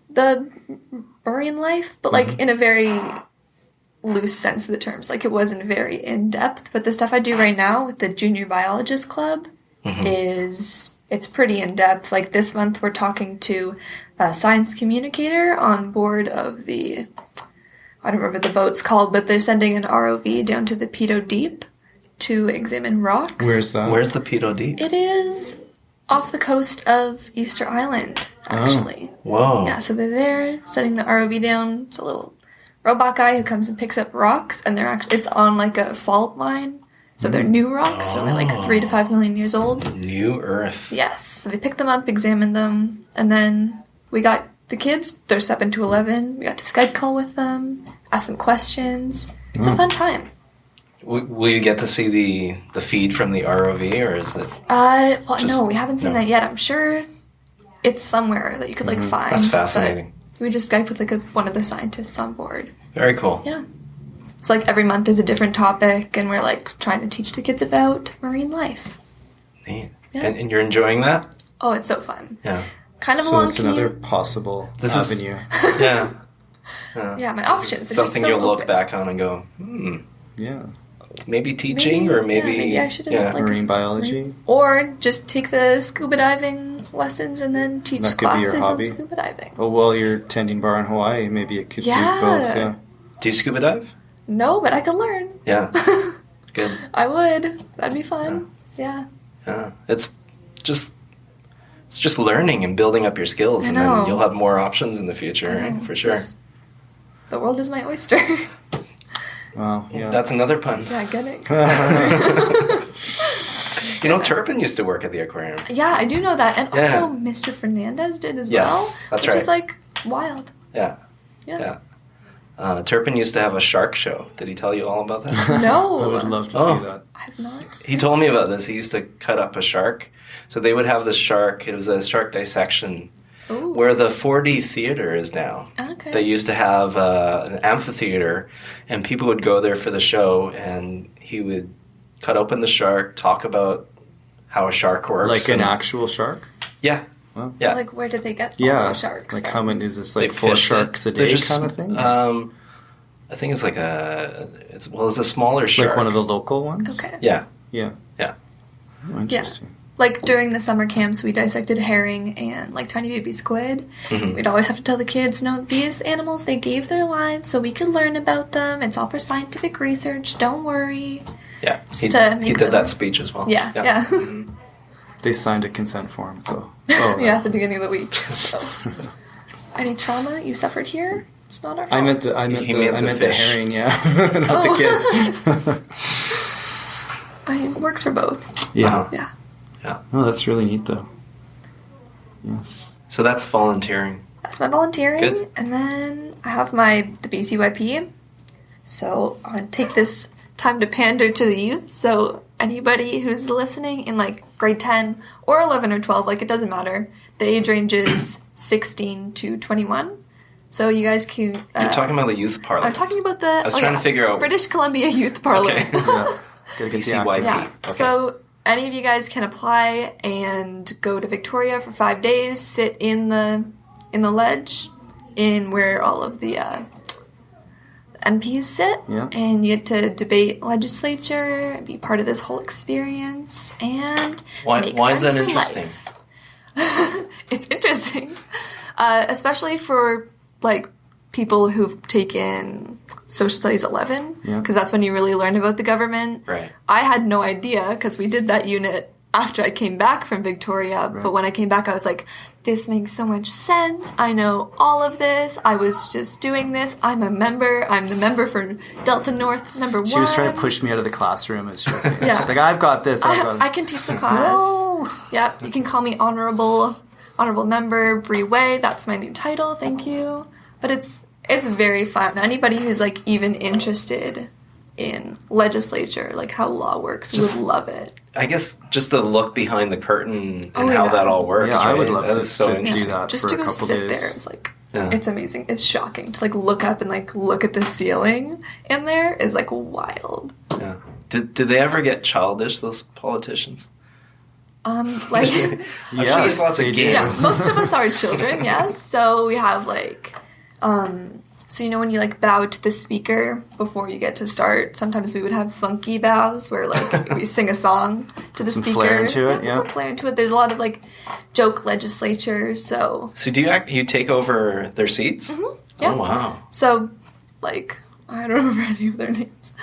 the marine life, but like in a very loose sense of the terms. Like it wasn't very in depth, but the stuff I do right now with the Junior Biologist Club it's pretty in depth. Like this month, we're talking to a science communicator on board of the, I don't remember the boat's called, but they're sending an ROV down to the Pedo Deep to examine rocks.
Where's that?
Where's the Pedo Deep?
It is off the coast of Easter Island, actually.
Whoa.
Yeah, so they're there, setting the ROV down. It's a little robot guy who comes and picks up rocks, and it's on like a fault line. So they're new rocks, they're only like 3 to 5 million years old.
New Earth.
Yes, so they pick them up, examine them, and then we got the kids, they're 7 to 11. We got to Skype call with them, ask them questions. It's a fun time.
Will you get to see the feed from the ROV, or is it?
Well, no, we haven't seen that yet. I'm sure it's somewhere that you could like find.
That's fascinating.
But we just Skype with like one of the scientists on board.
Very cool.
Yeah. So like every month is a different topic, and we're like trying to teach the kids about marine life.
Neat.
Yeah.
And you're enjoying that?
Oh, it's so fun.
Yeah.
Kind of a
So
long
it's
commute.
another possible
This is-
avenue.
Yeah.
Yeah, my options. They're just
Something
so
you'll look
open.
back on and go,
Yeah.
maybe teaching, or maybe...
maybe I should have
yeah.
like
Marine biology.
or just take the scuba diving lessons and then teach
That could be your
classes on
hobby.
scuba diving.
Oh, while you're tending bar in Hawaii, maybe it could
Yeah.
do both. Yeah.
Do you scuba dive?
No, but I could learn.
Yeah. Good.
I would. That'd be fun. Yeah.
It's just it's just learning and building up your skills, and
know.
then you'll have more options in the future,
I know.
right? For sure.
The world is my oyster.
Wow, yeah.
That's another pun.
Yeah, get it?
You know, Turpin used to work at the aquarium.
Yeah, I do know that. And
Yeah.
also Mr. Fernandez did as
Yes,
well.
that's
which
right.
is like wild.
Yeah.
Yeah.
Turpin used to have a shark show. Did he tell you all about that?
No.
I would love to
Oh.
see that.
I have not.
He told me about this. He used to cut up a shark. So they would have the shark. It was a shark dissection
Ooh.
where the 4D theater is now.
Okay.
They used to have an amphitheater, and people would go there for the show, and he would cut open the shark, talk about how a shark works.
Like an
and-
actual shark?
Yeah.
Wow.
Yeah.
Like, where did they get all
Yeah.
those sharks
Like
from?
how many is this?
They
Like 4
fished it.
sharks a
They're
day
just,
kind of thing?
I think it's like it's a smaller shark.
Like one of the local ones?
Okay.
Yeah.
Yeah.
Yeah.
Oh, interesting.
Like, during the summer camps, we dissected herring and, like, tiny baby squid.
Mhm.
We'd always have to tell the kids, no, these animals, they gave their lives so we could learn about them. It's all for scientific research. Don't worry.
Yeah.
Just
He,
to
he
make
did
them-
that speech as well.
Yeah, yeah.
Mhm.
They signed a consent form, so. Oh,
Yeah, at the beginning of the week. So, any trauma you suffered here? It's not our fault.
I meant the
fish.
herring, yeah, not the kids.
I mean, it works for both.
Yeah.
Yeah.
Yeah.
Oh, that's really neat, though. Yes.
So that's volunteering.
That's my volunteering.
Good.
And then I have the BCYP. So I want to take this time to pander to the youth. So anybody who's listening in like grade 10 or 11 or 12, like it doesn't matter. The age range is 16 to 21. So you guys can...
You're talking about the youth parliament.
I'm talking about the...
I was trying to figure out...
British Columbia Youth Parliament.
Okay.
Yeah. Gotta get the
BCYP.
acronym.
Yeah.
Okay.
So any of you guys can apply and go to Victoria for 5 days, sit in the ledge in where all of the MPs sit,
Yeah.
and you get to debate legislature and be part of this whole experience and
Why
make
is that
friends for
interesting?
life. It's interesting, especially for like people who've taken social studies 11,
Yeah.
because that's when you really learn about the government.
Right.
I had no idea because we did that unit after I came back from Victoria, but when I came back I was like, this makes so much sense. I know all of this. I was just doing this. I'm a member. I'm the member for Delta North number 1.
She was trying to push me out of the classroom as she was saying.
Yeah.
She's like, I've got this. I've got
I can teach the class.
No.
Yeah, you can call me honorable member Breigh Way. That's my new title. Thank you. But it's very fun. Anybody who's like even interested in legislature, like how law works, would love it.
I guess just the look behind the curtain and
Oh,
how
yeah.
that all works.
Yeah, I
right?
would love
That
to,
is so
to
interesting.
do that
Just
for
to
a
go
couple
sit
days.
there, it's like
Yeah.
it's amazing. It's shocking to like look up and like look at the ceiling in there is like wild.
Yeah. Did they ever get childish, those politicians?
Like
I'm sure
Yes,
there's lots of
they do.
games.
yeah, most of us are children, yes. So we have like so you know when you like bow to the speaker before you get to start, sometimes we would have funky bows where like we sing a song to the
Some
speaker.
flair into it, yeah.
Some flair into it. There's a lot of like joke legislature, so
So do you take over their seats?
yeah.
Oh, wow.
So, like, I don't remember any of their names.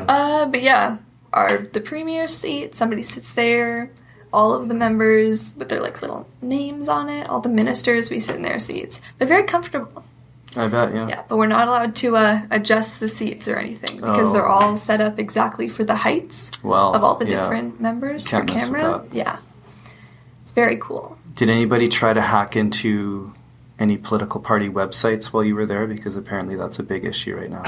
But yeah, the premier seat, somebody sits there. All of the members with their, like, little names on it. All the ministers, we sit in their seats. They're very comfortable.
I bet, yeah.
Yeah, but we're not allowed to adjust the seats or anything because
Oh.
they're all set up exactly for the heights
Well,
of all the
yeah.
different members
Can't
for
mess with
camera.
that.
Yeah. It's very cool.
Did anybody try to hack into any political party websites while you were there? Because apparently that's a big issue right now.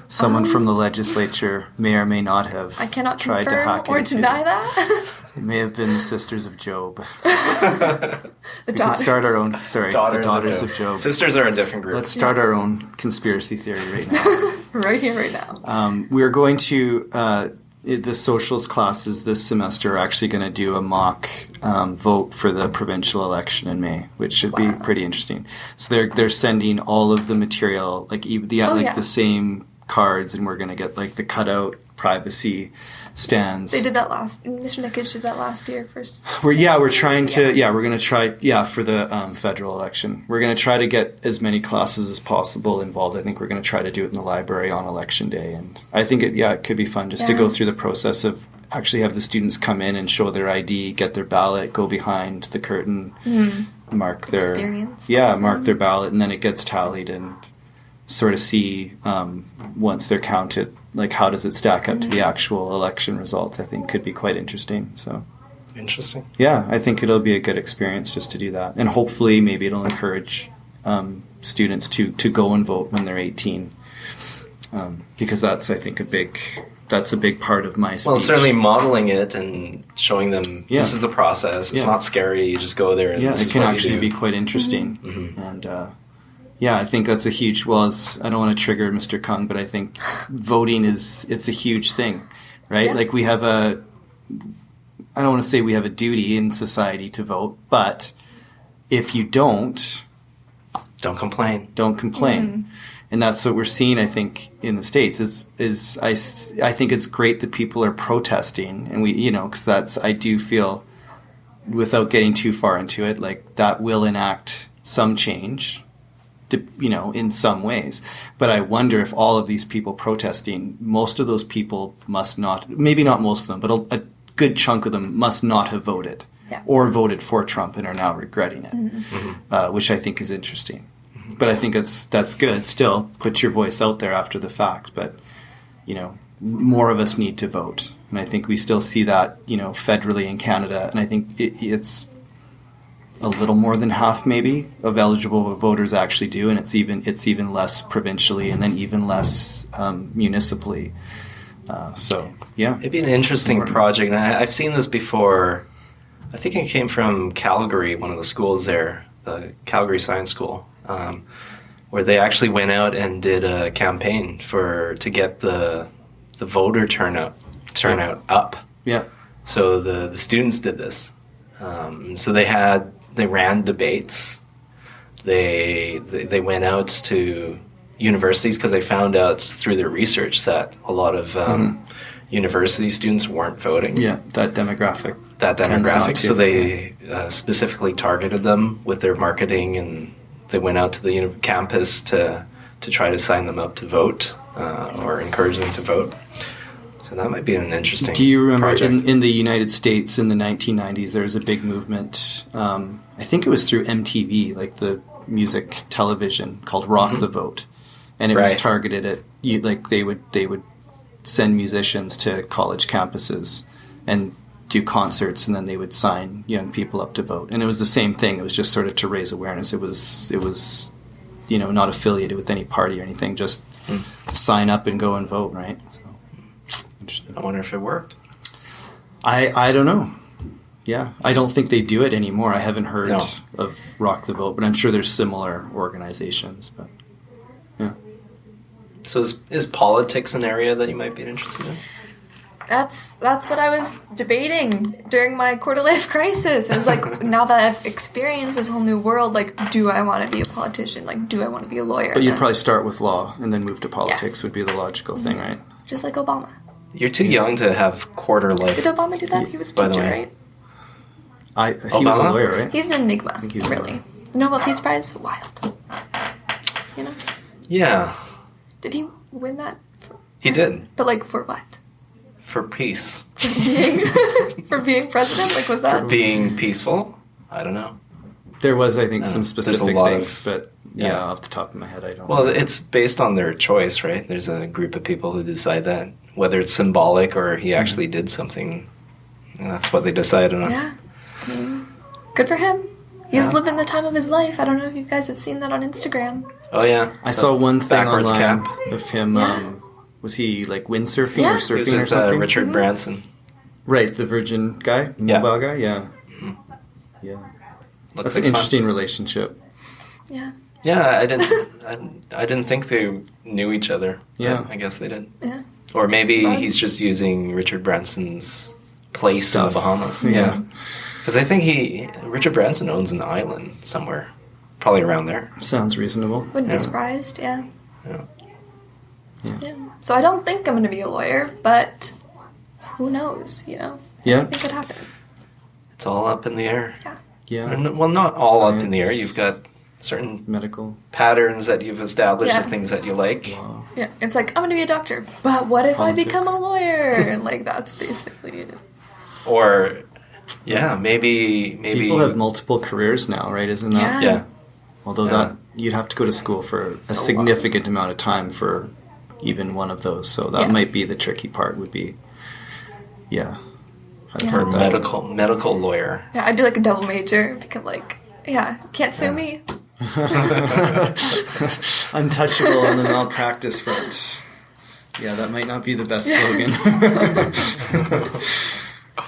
Someone from the legislature may or may not have
I cannot
tried to
confirm
hack
or
into.
deny that.
It may have been the Sisters of Job.
The
We could start our own. Sorry, the Daughters of Job.
Sisters are a different group.
Let's start our own conspiracy theory right now.
right here, right now.
We're going to the socials classes this semester are actually going to do a mock vote for the provincial election in May, which should be pretty interesting. So they're sending all of the material, like the same cards, and we're going to get like the cutout privacy stands.
They did that Mr. Nickage did that last year first.
We're trying to we're going to try for the federal election. We're going to try to get as many classes as possible involved. I think we're going to try to do it in the library on election day, and I think it could be fun just to go through the process of actually have the students come in and show their ID, get their ballot, go behind the curtain, mark their mark their ballot, and then it gets tallied and sort of see once they're counted, like how does it stack up to the actual election results. I think could be quite interesting. So
Interesting.
yeah, I think it'll be a good experience just to do that, and hopefully maybe it'll encourage students to go and vote when they're 18, because that's, I think, a big part of my speech.
Well, certainly modeling it and showing them this is the process. It's not scary. You just go there and this
it
is
can
what
actually
you do.
be quite interesting. And I think that's a huge. Well, I don't want to trigger Mr. Kung, but I think voting it's a huge thing, right?
Yeah.
Like we have I don't want to say we have a duty in society to vote, but if you don't
complain.
Don't complain. And that's what we're seeing, I think, in the States is I think it's great that people are protesting, and we, because I do feel, without getting too far into it, like that will enact some change, in some ways. But I wonder if all of these people protesting, most of those people must not, maybe not most of them, but a good chunk of them must not have voted or voted for Trump and are now regretting it, which I think is interesting. But I think that's good. Still, put your voice out there after the fact. But, more of us need to vote. And I think we still see that, federally in Canada. And I think it's a little more than half, maybe, of eligible voters actually do. And it's even less provincially, and then even less municipally.
It'd be an interesting project. And I've seen this before. I think it came from Calgary, one of the schools there, the Calgary Science School. Where they actually went out and did a campaign to get the voter turnout up.
Yeah.
So the students did this. So they ran debates. They went out to universities because they found out through their research that a lot of university students weren't voting.
Yeah, that demographic.
So they specifically targeted them with their marketing, and they went out to the campus to try to sign them up to vote or encourage them to vote. So that might be an interesting.
Do you remember
project.
in the United States in the 1990s, there was a big movement, I think it was through MTV, like the music television, called Rock the Vote. And it was targeted at, they would send musicians to college campuses and do concerts, and then they would sign young people up to vote. And it was the same thing. It was just sort of to raise awareness. It was not affiliated with any party or anything. Just sign up and go and vote, right? So, interesting.
I wonder if it worked.
I don't know. Yeah, I don't think they do it anymore. I haven't heard of Rock the Vote, but I'm sure there's similar organizations. But yeah.
So is politics an area that you might be interested in?
That's what I was debating during my quarter life crisis. I was like, now that I've experienced this whole new world, like, do I want to be a politician? Like, do I want to be a lawyer?
But you'd probably start with law and then move to politics.
Yes.
Would be the logical thing, right?
Just like Obama.
You're too young to have quarter life.
Did Obama do that? He was a
By the
teacher,
way.
right?
He was a lawyer, right?
He's an enigma,
he was a
really.
lawyer.
The Nobel Peace Prize? Wild.
Yeah,
Did he win that?
he did.
But, like, for what?
For peace.
For being president? Like, was that?
Being peaceful? I don't know.
There was, I think, some
There's a
specific
lot
things,
of-
but off the top of my head, I don't
Well,
know.
it's based on their choice, right? There's a group of people who decide that. Whether it's symbolic or he actually did something, that's what they decided on.
Yeah. I mean, good for him. He's living the time of his life. I don't know if you guys have seen that on Instagram.
Oh, yeah.
I saw one thing
backwards
online
cap.
of him.
Yeah.
Was he like windsurfing or
Yeah.
He was
surfing or
with
something?
Richard Branson.
Right, the Virgin guy,
Yeah.
mobile guy. Yeah, yeah.
Looks
That's an
like
interesting relationship.
Yeah.
fun. Yeah, I didn't think they knew each other.
Yeah.
I guess they did.
Yeah.
Or maybe
Bugs.
he's just using Richard Branson's place
Stuff.
in the Bahamas.
Yeah.
Because I think Richard Branson owns an island somewhere. Probably around there.
Sounds reasonable.
Wouldn't
Yeah.
be surprised, yeah.
Yeah.
Yeah. So I don't think I'm going to be a lawyer, but who knows,
Yeah.
Anything could happen.
It's all up in the air.
Yeah.
Yeah.
Well, not all up in the air.
Science.
You've got certain
Medical.
patterns that you've established
Yeah.
of things that you like.
Wow.
Yeah, it's like, I'm gonna be a doctor, but what if I become a
Politics.
lawyer? Like, that's basically it.
Or, yeah, maybe
People have multiple careers now, right? Isn't that?
Yeah.
yeah.
Although
Yeah.
that you'd have to go to school for a
So
significant amount of time for even one of those. So that
Yeah.
might be the tricky part. Would be, yeah. I've
Yeah.
For
heard that.
medical lawyer.
Yeah, I'd do like a double major, because like, yeah, can't sue me.
Untouchable on the malpractice front. Yeah, that might not be the best slogan.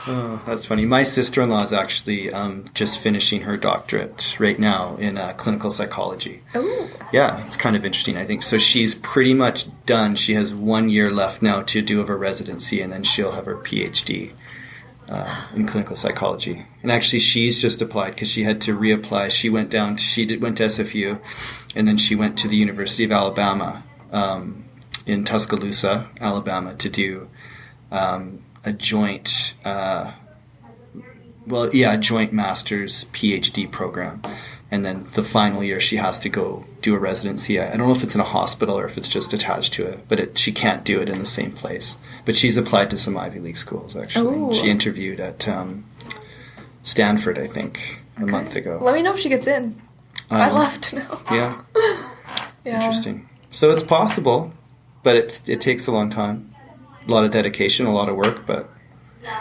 Oh, that's funny. My sister-in-law is actually just finishing her doctorate right now in clinical psychology.
Ooh.
Yeah, it's kind of interesting, I think. So she's pretty much done. She has 1 year left now to do of her residency, and then she'll have her PhD in clinical psychology. And actually, she's just applied because she had to reapply. She went down. Went to SFU, and then she went to the University of Alabama in Tuscaloosa, Alabama, to do a joint. Joint master's PhD program. And then the final year, she has to go do a residency. I don't know if it's in a hospital or if it's just attached to it, but she can't do it in the same place. But she's applied to some Ivy League schools, actually.
Ooh.
She interviewed at Stanford, I think, a month ago.
Let me know if she gets in. I'd love to know.
Yeah,
Yeah.
interesting. So it's possible, but it takes a long time. A lot of dedication, a lot of work, but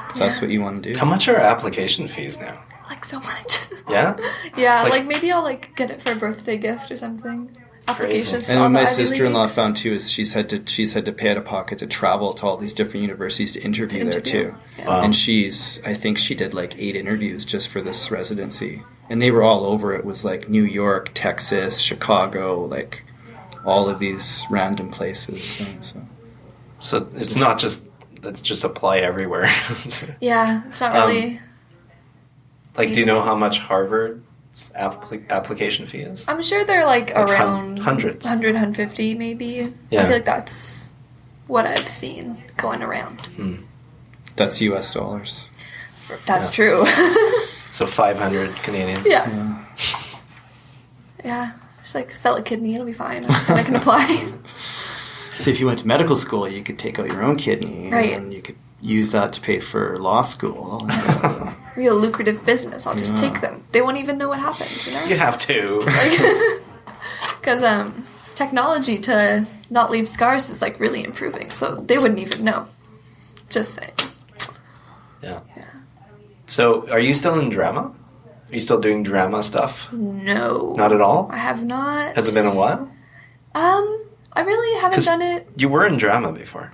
if that's what you want to do.
How much are application fees now?
Like, so much.
Yeah?
Yeah,
Like-
like maybe I'll like get it for a birthday gift or something. Applications to
And
all
what
the
my
Ivy
sister-in-law
Leagues.
found too is she's had to pay out of pocket to travel to all these different universities to interview there too.
Yeah.
Wow.
And I think she did like 8 interviews just for this residency, and they were all over. It was like New York, Texas, Chicago, like all of these random places.
So it's not just, let's just apply everywhere.
Yeah, it's not really.
Like, do you know
Feasible.
how much Harvard's application fee is?
I'm sure they're like around
hundreds.
100, 150 maybe.
Yeah.
I feel like that's what I've seen going around.
That's U.S. dollars.
That's
Yeah.
true.
So 500 Canadian.
Yeah. Yeah. Just like sell a kidney, it'll be fine. And I can apply.
So if you went to medical school, you could take out your own kidney,
Right.
and you could use that to pay for law school.
Real lucrative business. I'll just
Yeah.
take them. They won't even know what happened, you know?
You have to.
Because technology to not leave scars is like really improving, so they wouldn't even know. Just saying.
Yeah.
Yeah.
So are you still in drama? Are you still doing drama stuff?
No.
Not at all?
I have not.
Has it been a while?
I really haven't
'Cause
done it.
You were in drama before.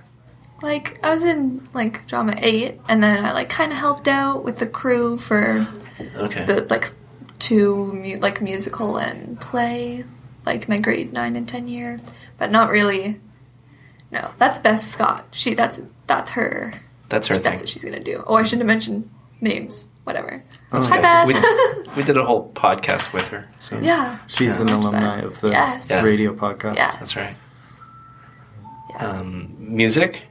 Like, I was in, like, drama 8, and then I, like, kind of helped out with the crew for
Okay.
the, like, 2, musical and play, like, my grade 9 and 10 year. But not really. No, that's Beth Scott. That's her.
That's her
That's
thing.
what she's gonna do. Oh, I shouldn't have mentioned names. Whatever.
That's
Hi,
okay.
Beth.
We did a whole podcast with her. So
Yeah.
She's an
Watch
alumni
that.
of the
Yes.
Yeah.
radio podcast.
Yes.
that's right.
Yeah.
Music?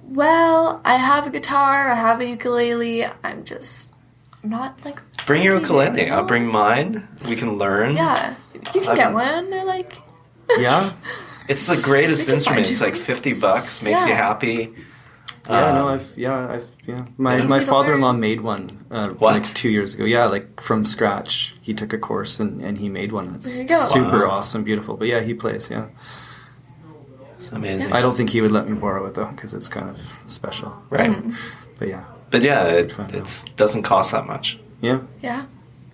Well, I have a guitar, I have a ukulele. I'm not like.
Bring your
DJ,
ukulele.
you know?
I'll bring mine. We can learn.
Yeah, you can get one. They're like.
Yeah?
It's the greatest
We can
instrument.
find
It's
you.
like $50. Makes you
Yeah.
Yeah,
happy.
My
Easy
my
to
father-in-law
learn.
made one
What?
like 2 years ago. Yeah, like from scratch. He took a course and he made one. It's
There you go.
super
Wow.
awesome, beautiful. But yeah, he plays, yeah. So
Amazing.
I don't think he would let me borrow it though because it's kind of special.
Right.
But yeah.
But yeah,
Fun.
it doesn't cost that much.
Yeah.
Yeah.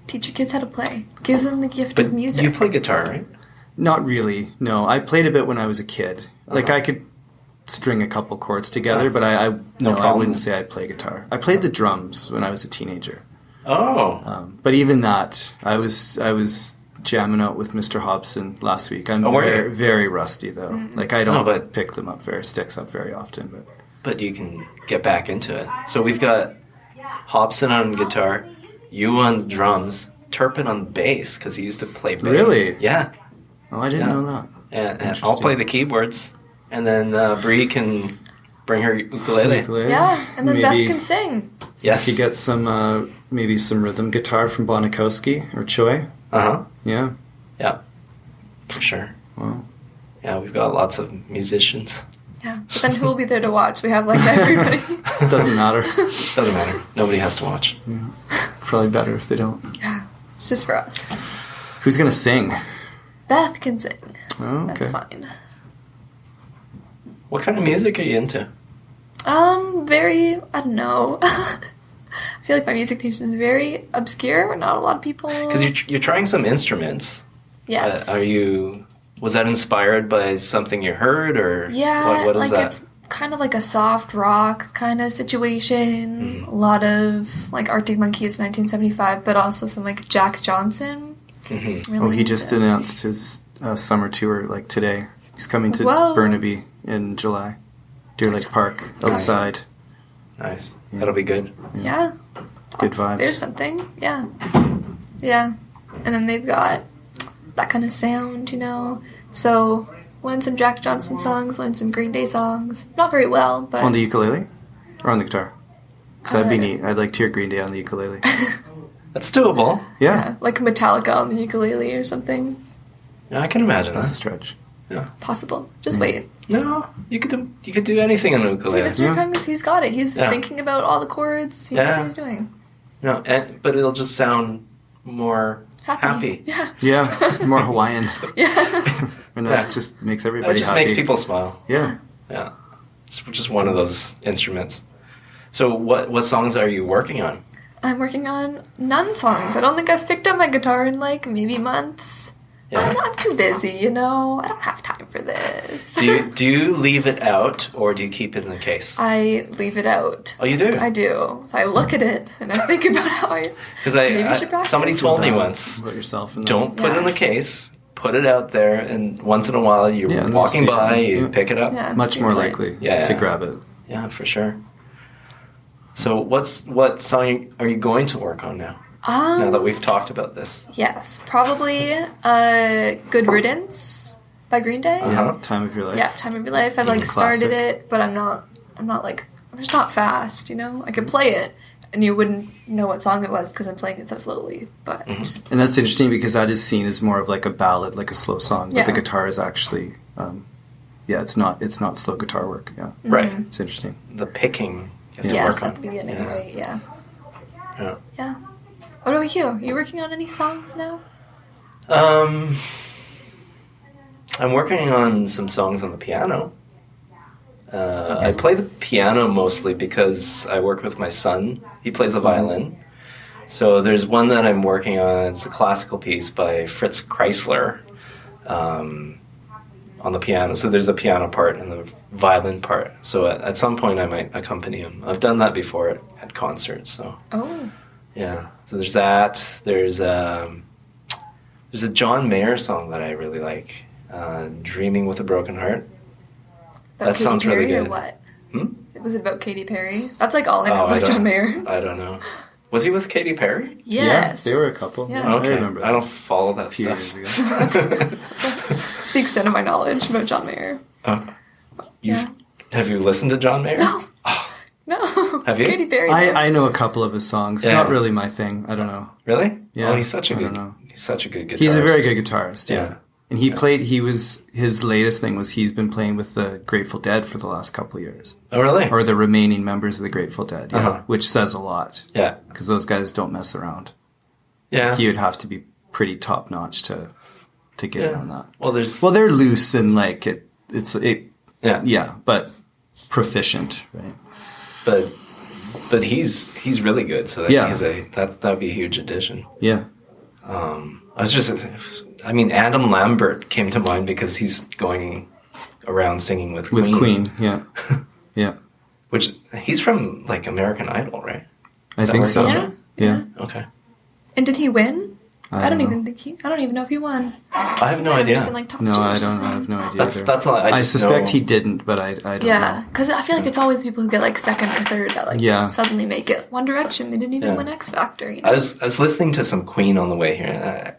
Teach your kids how to play. Give them the gift
But
of music.
you play guitar, right?
Not really. No, I played a bit when I was a kid. Like I could string a couple chords together, but I
problem.
wouldn't say I play guitar. I played the drums when I was a teenager.
Oh.
But even that, I was jamming out with Mr. Hobson last week. I'm
Oh, were
very,
you?
very rusty though. Like I don't
No, but-
pick them up sticks up very often. But
But you can get back into it. So we've got Hobson on guitar, you on the drums, Turpin on bass, because he used to play bass.
Really?
Yeah.
I didn't
Yeah.
know that.
And I'll
Interesting.
play the keyboards. And then Breigh can bring her ukulele.
Ukulele.
yeah, and then
Maybe
Beth can sing.
Yes.
you get some maybe some rhythm guitar from Bonikowski or Choi.
Uh-huh.
Yeah.
Yeah, for sure.
Wow.
Yeah, we've got lots of musicians.
Yeah, but then who will be there to watch? We have like everybody.
Doesn't matter.
Doesn't matter. Nobody has to watch.
Yeah. Probably better if they don't.
Yeah, it's just for us.
Who's going to sing?
Beth can sing.
Oh, okay.
That's fine.
What kind of music are you into?
Very, I don't know. I feel like my music taste is very obscure. Not a lot of people.
Because you're trying some instruments.
Yes.
Was that inspired by something you heard, or
Yeah,
what is
like
that?
it's kind of like a soft rock kind of situation. A lot of like Arctic Monkeys 1975, but also some like Jack Johnson.
Mm-hmm.
Really
He just
into-
announced his summer tour like today. He's coming to
Whoa.
Burnaby in July. Deer Lake Park, outside.
Nice.
Yeah.
That'll be good.
Yeah.
Good vibes.
There's something. Yeah. Yeah. And then they've got that kind of sound, you know. So learn some Jack Johnson songs, learn some Green Day songs. Not very well, but
On the ukulele? Or on the guitar? Because that'd be
Uh,
neat. I'd like to hear Green Day on the ukulele.
That's doable.
Yeah.
like Metallica on the ukulele or something.
Yeah, I can imagine
That's a
that.
stretch.
Yeah.
Possible. Just wait.
No, you could do anything on an
See,
ukulele.
Mr. Kungs, he's got it. He's
Yeah.
thinking about all the chords. He knows
Yeah.
what he's doing.
No, but it'll just sound more happy.
Yeah.
Yeah. More Hawaiian.
Yeah.
And that
Yeah.
just makes
It
everybody
just
happy.
makes people smile.
Yeah.
Yeah. It's just one of those instruments. So what songs are you working on?
I'm working on none songs. I don't think I've picked up my guitar in like maybe months.
Yeah.
I'm too busy, you know. I don't have time for this.
Do you leave it out, or do you keep it in a case?
I leave it out.
Oh, you do?
I do. So I look at it and I think about how I
Because
maybe I should practice.
somebody told me once,
About yourself and
don't put it in
Yeah.
the case, put it out there, and once in a while you're
Yeah, and
walking
we'll see
by,
it.
you
Yeah.
pick it up.
Yeah.
much more
Play.
likely
Yeah.
to grab it.
Yeah, for sure. So what song are you going to work on now? Now that we've talked about this.
Yes, probably Good Riddance by Green Day.
Uh-huh.
Yeah. Time of your life.
Yeah, Time of Your Life. I've like
Classic.
started it, but I'm just not fast, you know? I could play it and you wouldn't know what song it was because I'm playing it so slowly, but
And that's interesting because that is seen as more of like a ballad, like a slow song. But
Yeah.
the guitar is actually, it's not slow guitar work. Yeah.
Right.
It's interesting.
The picking you have to
yes,
work
at
on.
the beginning,
Yeah.
right? Yeah.
Yeah.
Yeah. What about you? Are you working on any songs now?
I'm working on some songs on the piano. I play the piano mostly because I work with my son. He plays the violin. So there's one that I'm working on. It's a classical piece by Fritz Kreisler on the piano. So there's a piano part and the violin part. So at some point I might accompany him. I've done that before at concerts. So
Oh.
yeah. So there's that. There's a John Mayer song that I really like. Dreaming with a Broken Heart.
About
That
Katy
sounds really
Perry or
good.
what?
Hmm?
Was it about Katy Perry? That's like all I know
Oh, I
about
don't-
John Mayer.
I don't know. Was he with Katy Perry?
Yes.
Yeah, they were a couple.
Yeah.
Okay.
I remember that.
I don't follow that
A few
stuff.
years ago.
That's the extent of my knowledge about John Mayer.
You've- Have you listened to John Mayer?
No. No.
Have you?
Katy Perry. no.
I know a couple of his songs.
Yeah.
Not really my thing. I don't know.
Really?
Yeah,
Oh, he's such a
I
good.
don't know.
He's such a good guitarist.
He's a very good guitarist. Yeah.
Yeah.
And his latest thing was he's been playing with the Grateful Dead for the last couple of years.
Oh, really?
Or the remaining members of the Grateful Dead, yeah.
Uh-huh.
Which says a lot.
Yeah.
Because those guys don't mess around.
Yeah.
He would have to be pretty top notch to get in on that.
Well, there's.
Well, they're loose and like
yeah.
yeah, but proficient, right?
But he's really good. So that
Yeah.
that'd be a huge addition.
Yeah.
Adam Lambert came to mind because he's going around singing with
Queen, yeah. Yeah.
Which he's from like American Idol, right?
I
Is that
think
where
so.
he's
Yeah.
from?
Yeah.
Okay.
And did he win? I don't
know.
even know if he won.
I have no
Might have just
idea.
been, like, top
No,
two or
I
something.
have no idea.
That's
either.
that's all.
I
just
suspect
know.
he didn't, but I don't
Yeah,
know.
because I feel like it's always people who get like second or third that like
Yeah.
suddenly make it. One Direction, they didn't even
Yeah.
win X Factor. You know?
I was listening to some Queen on the way here. And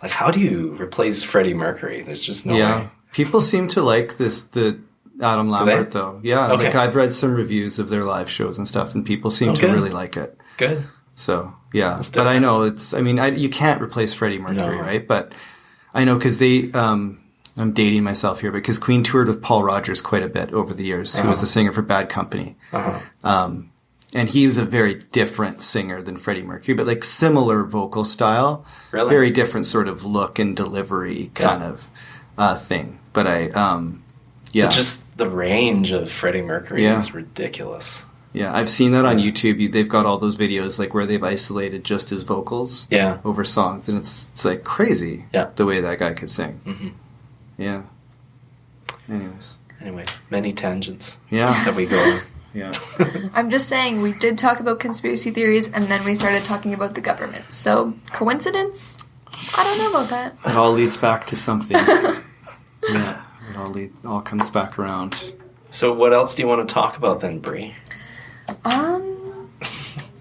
like, how do you replace Freddie Mercury? There's just no
Yeah.
way.
People seem to like the Adam Lambert though. Yeah.
Okay.
Like I've read some reviews of their live shows and stuff and people seem to
Okay.
really like it.
Good.
So, yeah.
That's
But I
different.
know you can't replace Freddie Mercury,
No.
right? But I know because they, I'm dating myself here, but because Queen toured with Paul Rogers quite a bit over the years, who was the singer for Bad Company. And he was a very different singer than Freddie Mercury, but like similar vocal style.
Really?
Very different sort of look and delivery kind of thing. But
But just the range of Freddie Mercury is ridiculous.
Yeah, I've seen that on YouTube. They've got all those videos like where they've isolated just his vocals over songs, and it's like crazy the way that guy could sing.
Mm-hmm.
Yeah. Anyways,
many tangents.
Yeah,
that we go on.
Yeah.
I'm just saying, we did talk about conspiracy theories, and then we started talking about the government. So, coincidence? I don't know about that.
It all leads back to something. Yeah, it all comes back around.
So, what else do you want to talk about then, Breigh?
I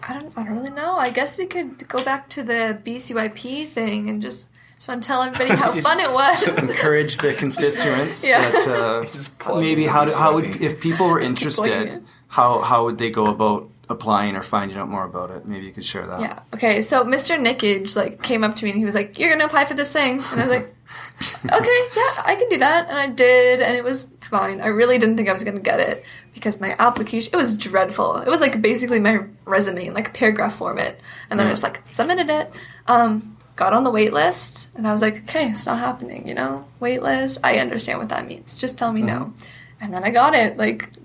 don't really know. I guess we could go back to the BCYP thing and just want to tell everybody how fun it was.
Encourage the constituents that maybe how would, if people were interested, how would they go about applying or finding out more about it? Maybe you could share that.
Yeah. Okay. So Mr. Nickage came up to me and he was like, "You're gonna apply for this thing," and I was like, "Okay, yeah, I can do that," and I did, and it was fine. I really didn't think I was gonna get it because my application, it was dreadful. It was basically my resume in a paragraph format, and then I just submitted it. Got on the wait list, and I was like, okay, it's not happening, wait list. I understand what that means. Just tell me no. And then I got it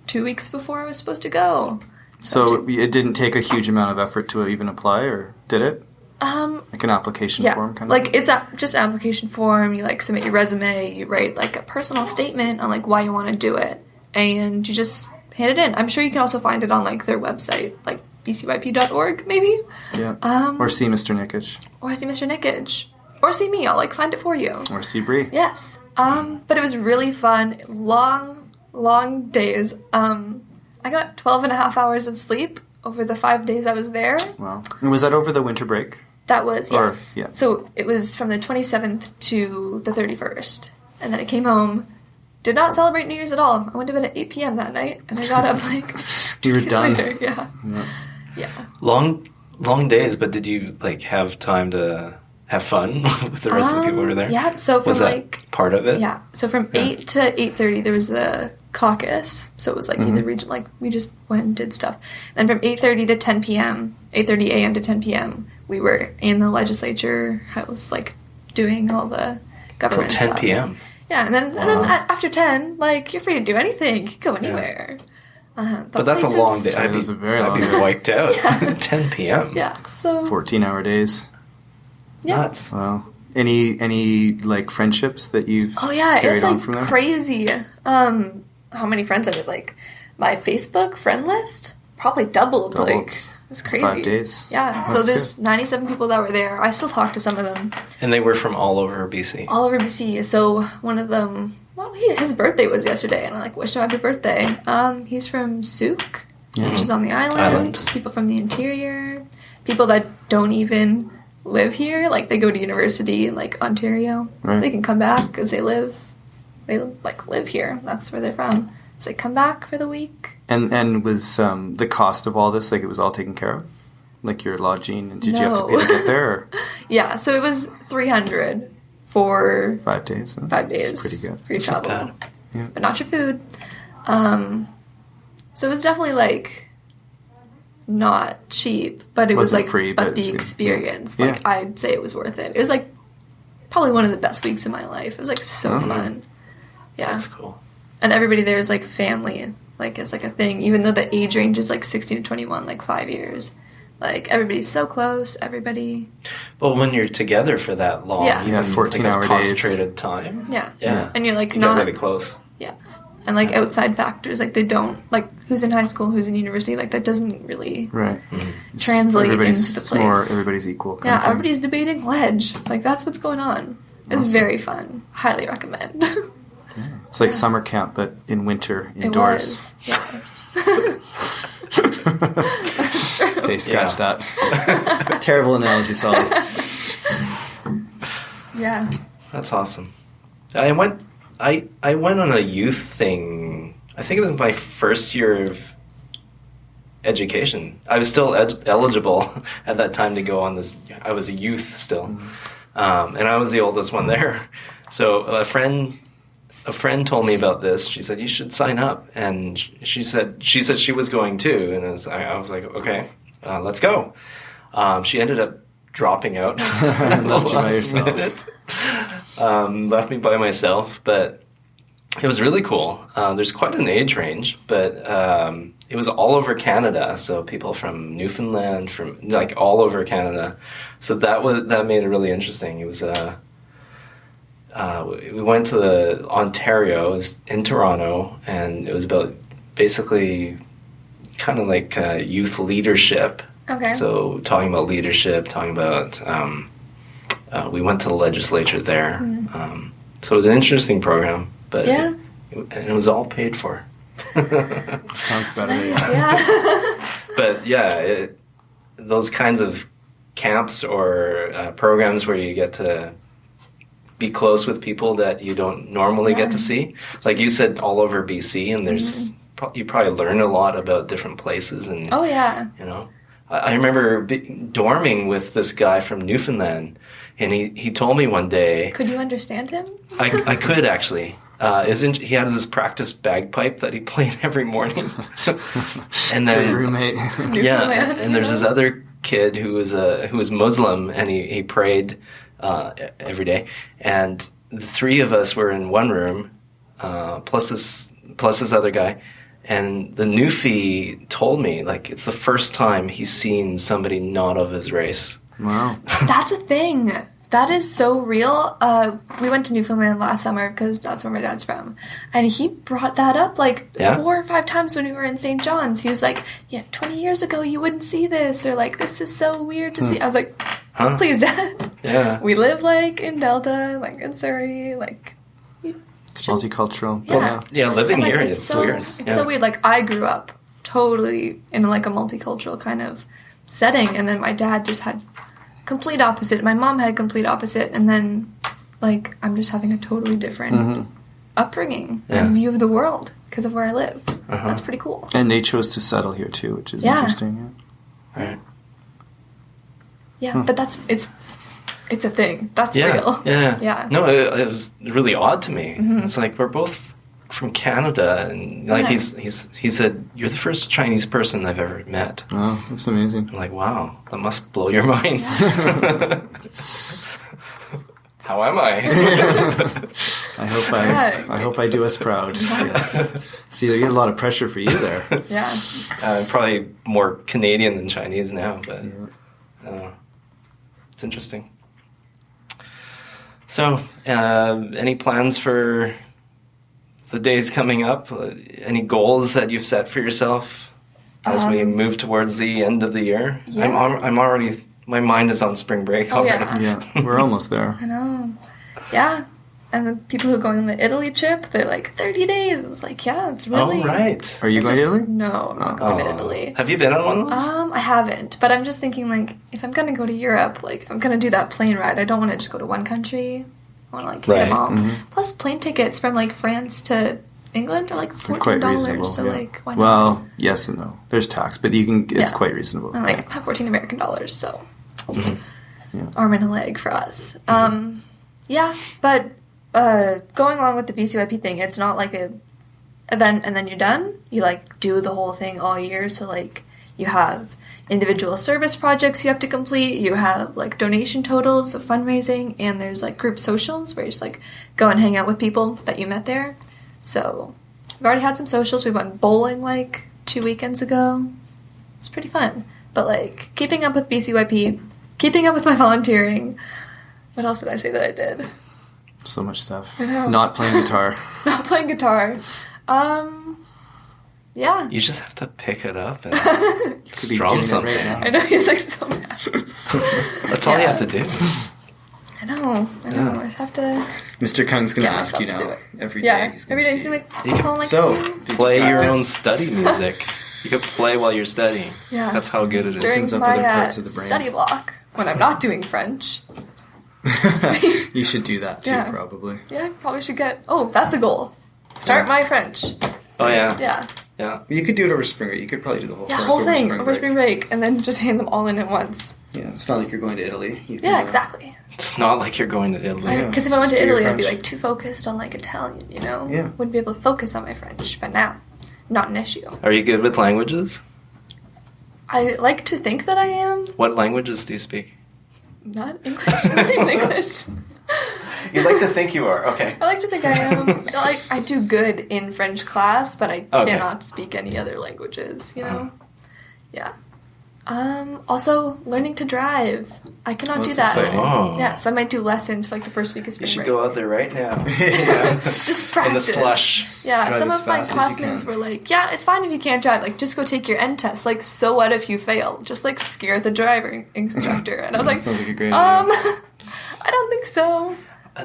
2 weeks before I was supposed to go.
So it didn't take a huge amount of effort to even apply, or did it? Like an application form kind of thing?
It's just an application form. You submit your resume, you write a personal statement on why you want to do it, and you just hand it in. I'm sure you can also find it on their website, BCYP.org, maybe?
Yeah. Or see Mr. Nickage.
Or see Mr. Nickage. Or see me. I'll find it for you.
Or see Breigh.
Yes. But it was really fun. Long days. I got 12 and a half hours of sleep over the 5 days I was there.
Wow. And was that over the winter break?
That was, yes.
Yeah.
So it was from the 27th to the 31st. And then I came home. Did not celebrate New Year's at all. I went to bed at 8 p.m. that night, and I got up
you were done.
Later. Yeah.
Long days, but did you have time to have fun with the rest of the people who were there?
Yeah. So from
was that part of it?
Yeah. So from 8 to 8:30 there was the caucus. So it was either region. We just went and did stuff. And from 8:30 to 10 p.m., 8:30 a.m. to 10 p.m. we were in the legislature house, doing all the government
Till 10
stuff.
p.m.
Yeah, and then after 10, you're free to do anything. You can go anywhere.
But that's a long day. I'd be wiped out. 10 p.m.
Yeah, so
14-hour days.
Yeah.
Nuts.
Wow. Any friendships that you've carried on from there?
Crazy. How many friends I did? My Facebook friend list probably doubled. It's crazy. 5 days. Yeah. So there's 97 people that were there. I still talk to some of them.
And they were from all over BC.
All over BC. So one of them, his birthday was yesterday, and I wished him happy birthday. He's from Souk, which is on the island. Just people from the interior, people that don't even live here. They go to university in Ontario. Right. They can come back because they live here. That's where they're from. So they come back for the week.
And was the cost of all this, it was all taken care of? Your lodging? And did you have to pay to get there? Or?
Yeah, so it was $300 for
5 days. Huh?
5 days.
That's pretty good.
For your travel.
Yeah.
But not your food. So it was definitely, not cheap, but it was,
free,
but the experience. I'd say it was worth it. It was, probably one of the best weeks of my life. It was, so fun. Yeah.
That's cool.
And everybody there is, family. It's a thing, even though the age range is 16 to 21, 5 years. Everybody's so close, everybody.
Well, when you're together for that long,
14-hour days.
Concentrated time.
Yeah. And you're not
really close.
Yeah. And outside factors, they don't, who's in high school, who's in university, that doesn't really translate into the place.
Everybody's equal.
Yeah, everybody's debating ledge. That's what's going on. It's very fun. Highly recommend.
It's like summer camp, but in winter, indoors.
It was, yeah.
Okay, scratch that. Terrible analogy, Sahli.
Yeah.
That's awesome. I went on a youth thing. I think it was my first year of education. I was still eligible at that time to go on this. I was a youth still. And I was the oldest one there. So a friend told me about this. She said, you should sign up. And she said she was going too. And I was like, okay, let's go. She ended up dropping out.
Left you by yourself.
Left me by myself. But it was really cool. There's quite an age range, but it was all over Canada. So people from Newfoundland, from like all over Canada. So that made it really interesting. It was we went to Ontario, it was in Toronto, and it was about basically kind of like youth leadership.
Okay.
So talking about leadership, talking about we went to the legislature there. So it was an interesting program, but
Yeah.
it was all paid for.
Sounds better.
Nice, yeah.
But yeah, those kinds of camps or programs where you get to be close with people that you don't normally get to see. Like you said, all over BC, and there's you probably learn a lot about different places. And
Oh, yeah.
you know, I remember dorming with this guy from Newfoundland, and he told me one day.
Could you understand him?
I could actually. He had this practice bagpipe that he played every morning, and
Your
then
roommate.
yeah, and there's this other kid who was Muslim, and he prayed every day, and the three of us were in one room, plus this other guy, and the newfie told me like it's the first time he's seen somebody not of his race.
Wow.
That's a thing. That is so real. We went to Newfoundland last summer because that's where my dad's from. And he brought that up like 4 or 5 times when we were in St. John's. He was like, yeah, 20 years ago you wouldn't see this. Or like, this is so weird to see. I was like, please, Dad.
Yeah.
We live like in Delta, like in Surrey, like...
It's multicultural.
Yeah.
Yeah, living
Like,
here, it's
so,
weird.
It's so weird. Like, I grew up totally in like a multicultural kind of setting. And then my dad just had complete opposite. My mom had complete opposite, and then like I'm just having a totally different upbringing and view of the world because of where I live. That's pretty cool.
And they chose to settle here too, which is
Yeah.
interesting.
Right.
Yeah, but it's a thing. That's real.
Yeah.
Yeah.
No, it was really odd to me. It's like we're both from Canada, and like he said, you're the first Chinese person I've ever met.
Oh, that's amazing.
I'm like, wow, that must blow your mind. How am I?
I hope I do us proud. Yes. See, there's a lot of pressure for you there.
Yeah.
Probably more Canadian than Chinese now, but it's interesting. So, any plans for the days coming up? Any goals that you've set for yourself as we move towards the end of the year?
Yeah.
I'm already, my mind is on spring break already.
Yeah.
Yeah, we're almost there.
I know. Yeah. And the people who are going on the Italy trip, they're like 30 days. It's like, yeah, it's really...
Oh, right.
Are you
it's
going to
just-
Italy?
No, I'm not going to Italy.
Have you been on one of those?
I haven't, but I'm just thinking, like, if I'm gonna go to Europe, like, if I'm gonna do that plane ride, I don't want to just go to one country. I want to, like, hit them all. Plus, plane tickets from, like, France to England are, like,
They're quite reasonable.
$14, so,
yeah.
like, why not?
Well, yes and no. There's tax, but you can. It's
Yeah.
quite reasonable.
And, like, 14 American dollars, so...
Yeah.
Arm and a leg for us. Yeah, but going along with the BCYP thing, it's not like a event and then you're done. You, like, do the whole thing all year, so, like, you have individual service projects you have to complete, you have, like, donation totals of fundraising, and there's, like, group socials where you just, like, go and hang out with people that you met there. So, we've already had some socials. We went bowling, like, 2 weekends ago. It's pretty fun. But, like, keeping up with BCYP, keeping up with my volunteering. What else did I say that I did?
So much stuff.
I know.
Not playing guitar.
Not playing guitar. Yeah.
You just have to pick it up and
Could be
strum
doing it
something.
right now.
I know, he's, like, so mad.
That's all you
Yeah.
have to do.
I know. I have to...
Mr. Kung's going to
Get
ask you
myself to do
now.
it.
Every day.
Yeah.
He's
Every
gonna
day he's
see
going
you.
to make sound like
So,
you.
did you
Play your
practice?
own study music. You could play while you're studying.
Yeah.
That's how good it is.
During
Opens up
my
other parts of the brain.
study block, when I'm not doing French.
You should do that too,
Yeah.
probably.
Yeah, I probably should get... Oh, that's a goal. Start my French.
Oh, yeah.
Yeah.
Yeah.
You could do it over spring break. You could probably do the whole
Yeah,
course
whole
over
thing over spring break, and then just hand them all in at once.
Yeah, it's not like you're going to Italy. You can,
Yeah, exactly.
It's not like you're going to Italy.
Because if I went to
Just do your
Italy, I'd be
French.
like too focused on like Italian, you know?
Yeah.
Wouldn't be able to focus on my French. But now, not an issue.
Are you good with languages?
I like to think that I am.
What languages do you speak?
Not English. Not even English.
You like to think you are. Okay.
I like to think I am. Like, I do good in French class, but I
Okay.
cannot speak any other languages, you know? Yeah. Also, learning to drive. I cannot do
that's
that.
exciting.
Oh.
Yeah, so I might do lessons for like the first week of
You
spring
should
break.
go out there right now.
Just practice.
In the slush.
Yeah,
Drive
some
as
of my
fast as you
classmates
can.
were like, yeah, it's fine if you can't drive. Like, just go take your end test. Like, so what if you fail? Just, like, scare the driver instructor. And I was
That
like,
sounds like a great idea.
I don't think so.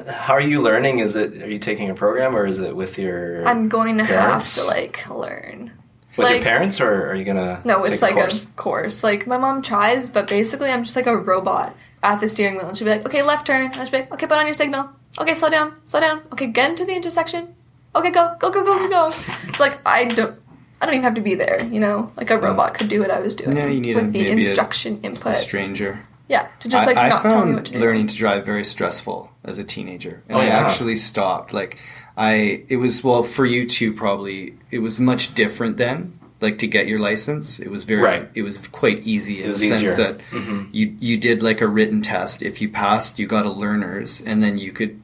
How are you learning? Are you taking a program or is it with your
I'm going to
parents?
have to, like, learn.
With
like,
your parents, or are you gonna
No,
take
it's like
course?
a course. Like, my mom tries, but basically I'm just like a robot at the steering wheel. And she'll be like, okay, left turn. And she'll be like, okay, put on your signal. Okay, slow down, slow down. Okay, get into the intersection. Okay, go, go, go, go, go, go. It's like, I don't even have to be there, you know? Like, a robot could do what I was doing.
Yeah, you need
with the
maybe
instruction
A
input.
stranger.
Yeah, to just, like,
I
not tell me what to
found
do.
learning to drive very stressful as a teenager. And
Oh,
I
yeah.
actually stopped. Like, it was, well, for you too, probably, it was much different then. Like, to get your license, it was
Right.
it was quite easy in
was
the sense
easier.
that you did like a written test. If you passed, you got a learner's, and then you could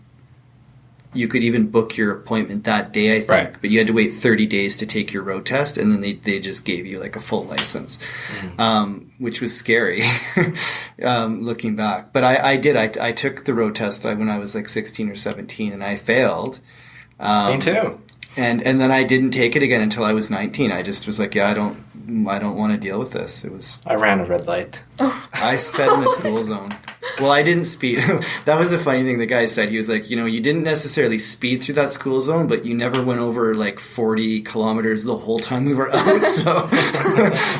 even book your appointment that day, I think.
Right.
But you had to wait 30 days to take your road test, and then they just gave you like a full license, which was scary looking back. But I took the road test when I was like 16 or 17, and I failed.
Me too.
And then I didn't take it again until I was 19. I just was like, yeah, I don't want to deal with this. It was
I ran a red light.
I sped in the school zone. Well, I didn't speed. That was the funny thing the guy said. He was like, you didn't necessarily speed through that school zone, but you never went over like 40 kilometers the whole time we were out. So,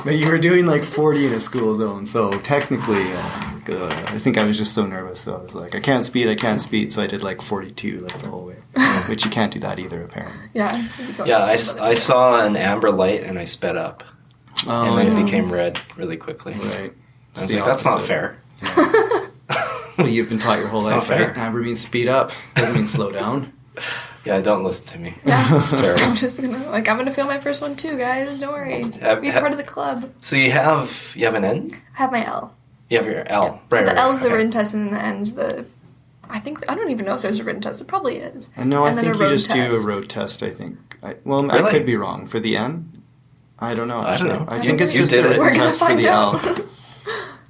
but you were doing like 40 in a school zone. So technically, I think I was just so nervous. So I was like, I can't speed. So I did like 42 like the whole way, which you can't do that either apparently.
Yeah.
Yeah, I saw an amber light and I sped up.
Oh,
And then
yeah.
it became red really quickly.
Right.
I was like, that's not fair.
Well, you've been taught your whole
It's
life,
not fair.
right? Amber means speed up. Doesn't mean slow down.
Yeah, don't listen to me.
Yeah.
It's terrible.
I'm just gonna, I'm gonna fail my first one too, guys. Don't worry. Be part of the club.
So you have an N?
I have my L.
You have your L.
So
Right,
the
right,
L's the
okay.
written test, and then the N's the. I don't even know if there's a written test. It probably is.
No, I
And then
think
a
you
road
just do
test.
a road test, I think. I
Really?
could be wrong. For the N? I don't know,
I don't
actually.
know.
I
You-
think it's
you
just
did
the
it.
We're
written
gonna
test for
find
the
out.
L.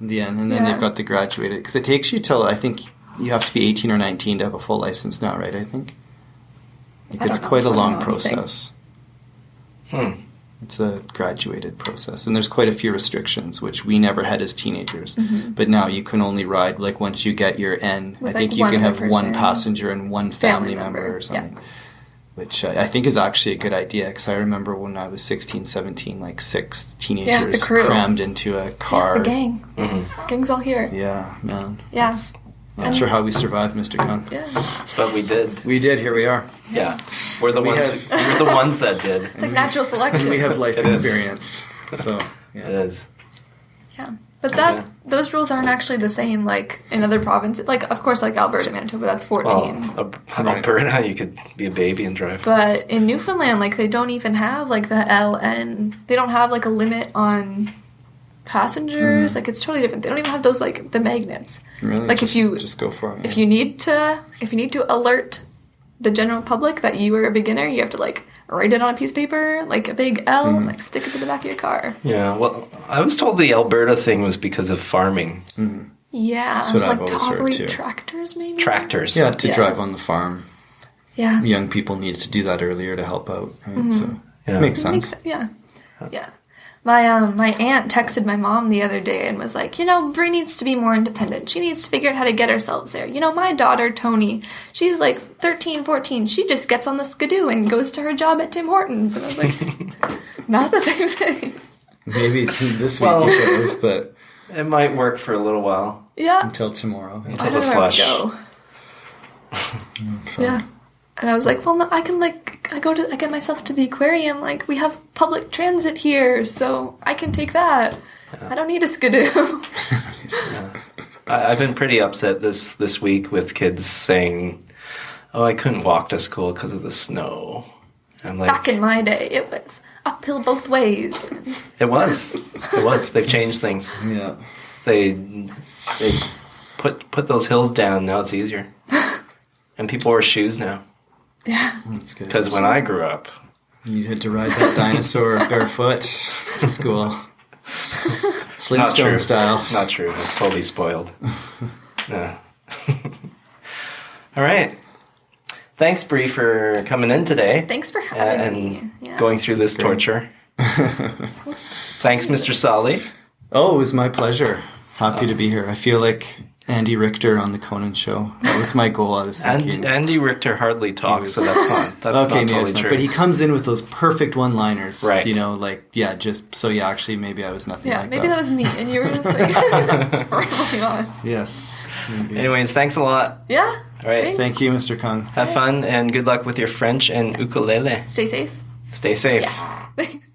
The N, and then
Yeah.
they've got the graduated. Because it takes you till, I think, you have to be 18 or 19 to have a full license now, right, I think?
I
It's
don't know.
quite a
I don't
long
know anything.
process.
Hmm.
It's a graduated process. And there's quite a few restrictions, which we never had as teenagers.
Mm-hmm.
But now you can only ride, like, once you get your N,
With,
I think
like,
you
one
can have
other
one
person.
passenger and one family
Family
member
member,
or something. Which I think is actually a good idea, because I remember when I was 16, 17, like 6 teenagers
crew.
crammed into a car.
Yeah, the gang.
Mm-hmm.
Gang's all here.
Yeah, man.
Yeah.
Not sure how we survived, Mr. Kung.
Yeah.
But we did.
We did, here we are.
Yeah. We're the
We
ones.
have-
We're the ones that did.
It's like natural selection.
We have life
It is.
experience. So,
It
yeah.
is.
Yeah. But
Yeah.
those rules aren't actually the same, like, in other provinces. Like, of course, like, Alberta, Manitoba, that's 14.
Well, Alberta, you could be a baby and drive.
But in Newfoundland, like, they don't even have, like, the LN. They don't have, like, a limit on passengers.
Mm-hmm.
Like, it's totally different. They don't even have those, like, the magnets.
Really?
Like,
just,
if you
just go for it.
if you need to alert the general public that you are a beginner, you have to, like, write it on a piece of paper, like a big L,
Mm-hmm.
and, like, stick it to the back of your car.
Yeah. Well, I was told the Alberta thing was because of farming.
Yeah.
That's what I've
like,
always
to
heard,
operate
too.
tractors, maybe?
Tractors.
Yeah, to
Yeah.
drive on the farm.
Yeah.
Young people needed to do that earlier to help out. Right?
Mm-hmm.
So
Yeah.
makes sense.
Makes sense. Yeah. Yeah. My aunt texted my mom the other day and was like, Bree needs to be more independent. She needs to figure out how to get herself there. My daughter, Tony, she's like 13, 14. She just gets on the skidoo and goes to her job at Tim Hortons. And I was like, not the same thing.
Maybe this week
Well-
you could have, but
It might work for a little while.
Yeah.
until tomorrow.
I
Until
don't
the
know where to
slush.
go. Yeah. And I was like, well, no, I can, like, I get myself to the aquarium. Like, we have public transit here, so I can take that. I don't need a skidoo.
I've been pretty upset this week with kids saying, "Oh, I couldn't walk to school because of the snow." I'm like,
back in my day, it was uphill both ways.
It was. They've changed things.
Yeah.
They put those hills down. Now it's easier, and people wear shoes now.
Yeah,
That's good.
Because when I grew up,
You had to ride that dinosaur barefoot to school.
not
Flintstone
true.
style.
Not true. I was totally spoiled. Yeah. All right. Thanks, Breigh, for coming in today.
thanks for having
and
me. Yeah.
going through this
great.
torture. Thanks, Mr. Sahli.
Oh, it was my pleasure. Happy to be here. I feel like Andy Richter on the Conan show. That was my goal. I was thinking.
Andy Richter hardly talks, so that's not
Okay,
not
maybe
totally
it's not,
true.
but he comes in with those perfect one-liners,
Right.
You know, like just so. Yeah, actually, maybe I was nothing
Yeah,
like
maybe that was me, and you were just like rambling on.
Yes. Maybe.
Anyways, thanks a lot.
Yeah.
All right.
thanks.
Thank you, Mr. Kung.
Have fun and good luck with your French and ukulele.
Stay safe.
Stay safe.
Yes. Thanks.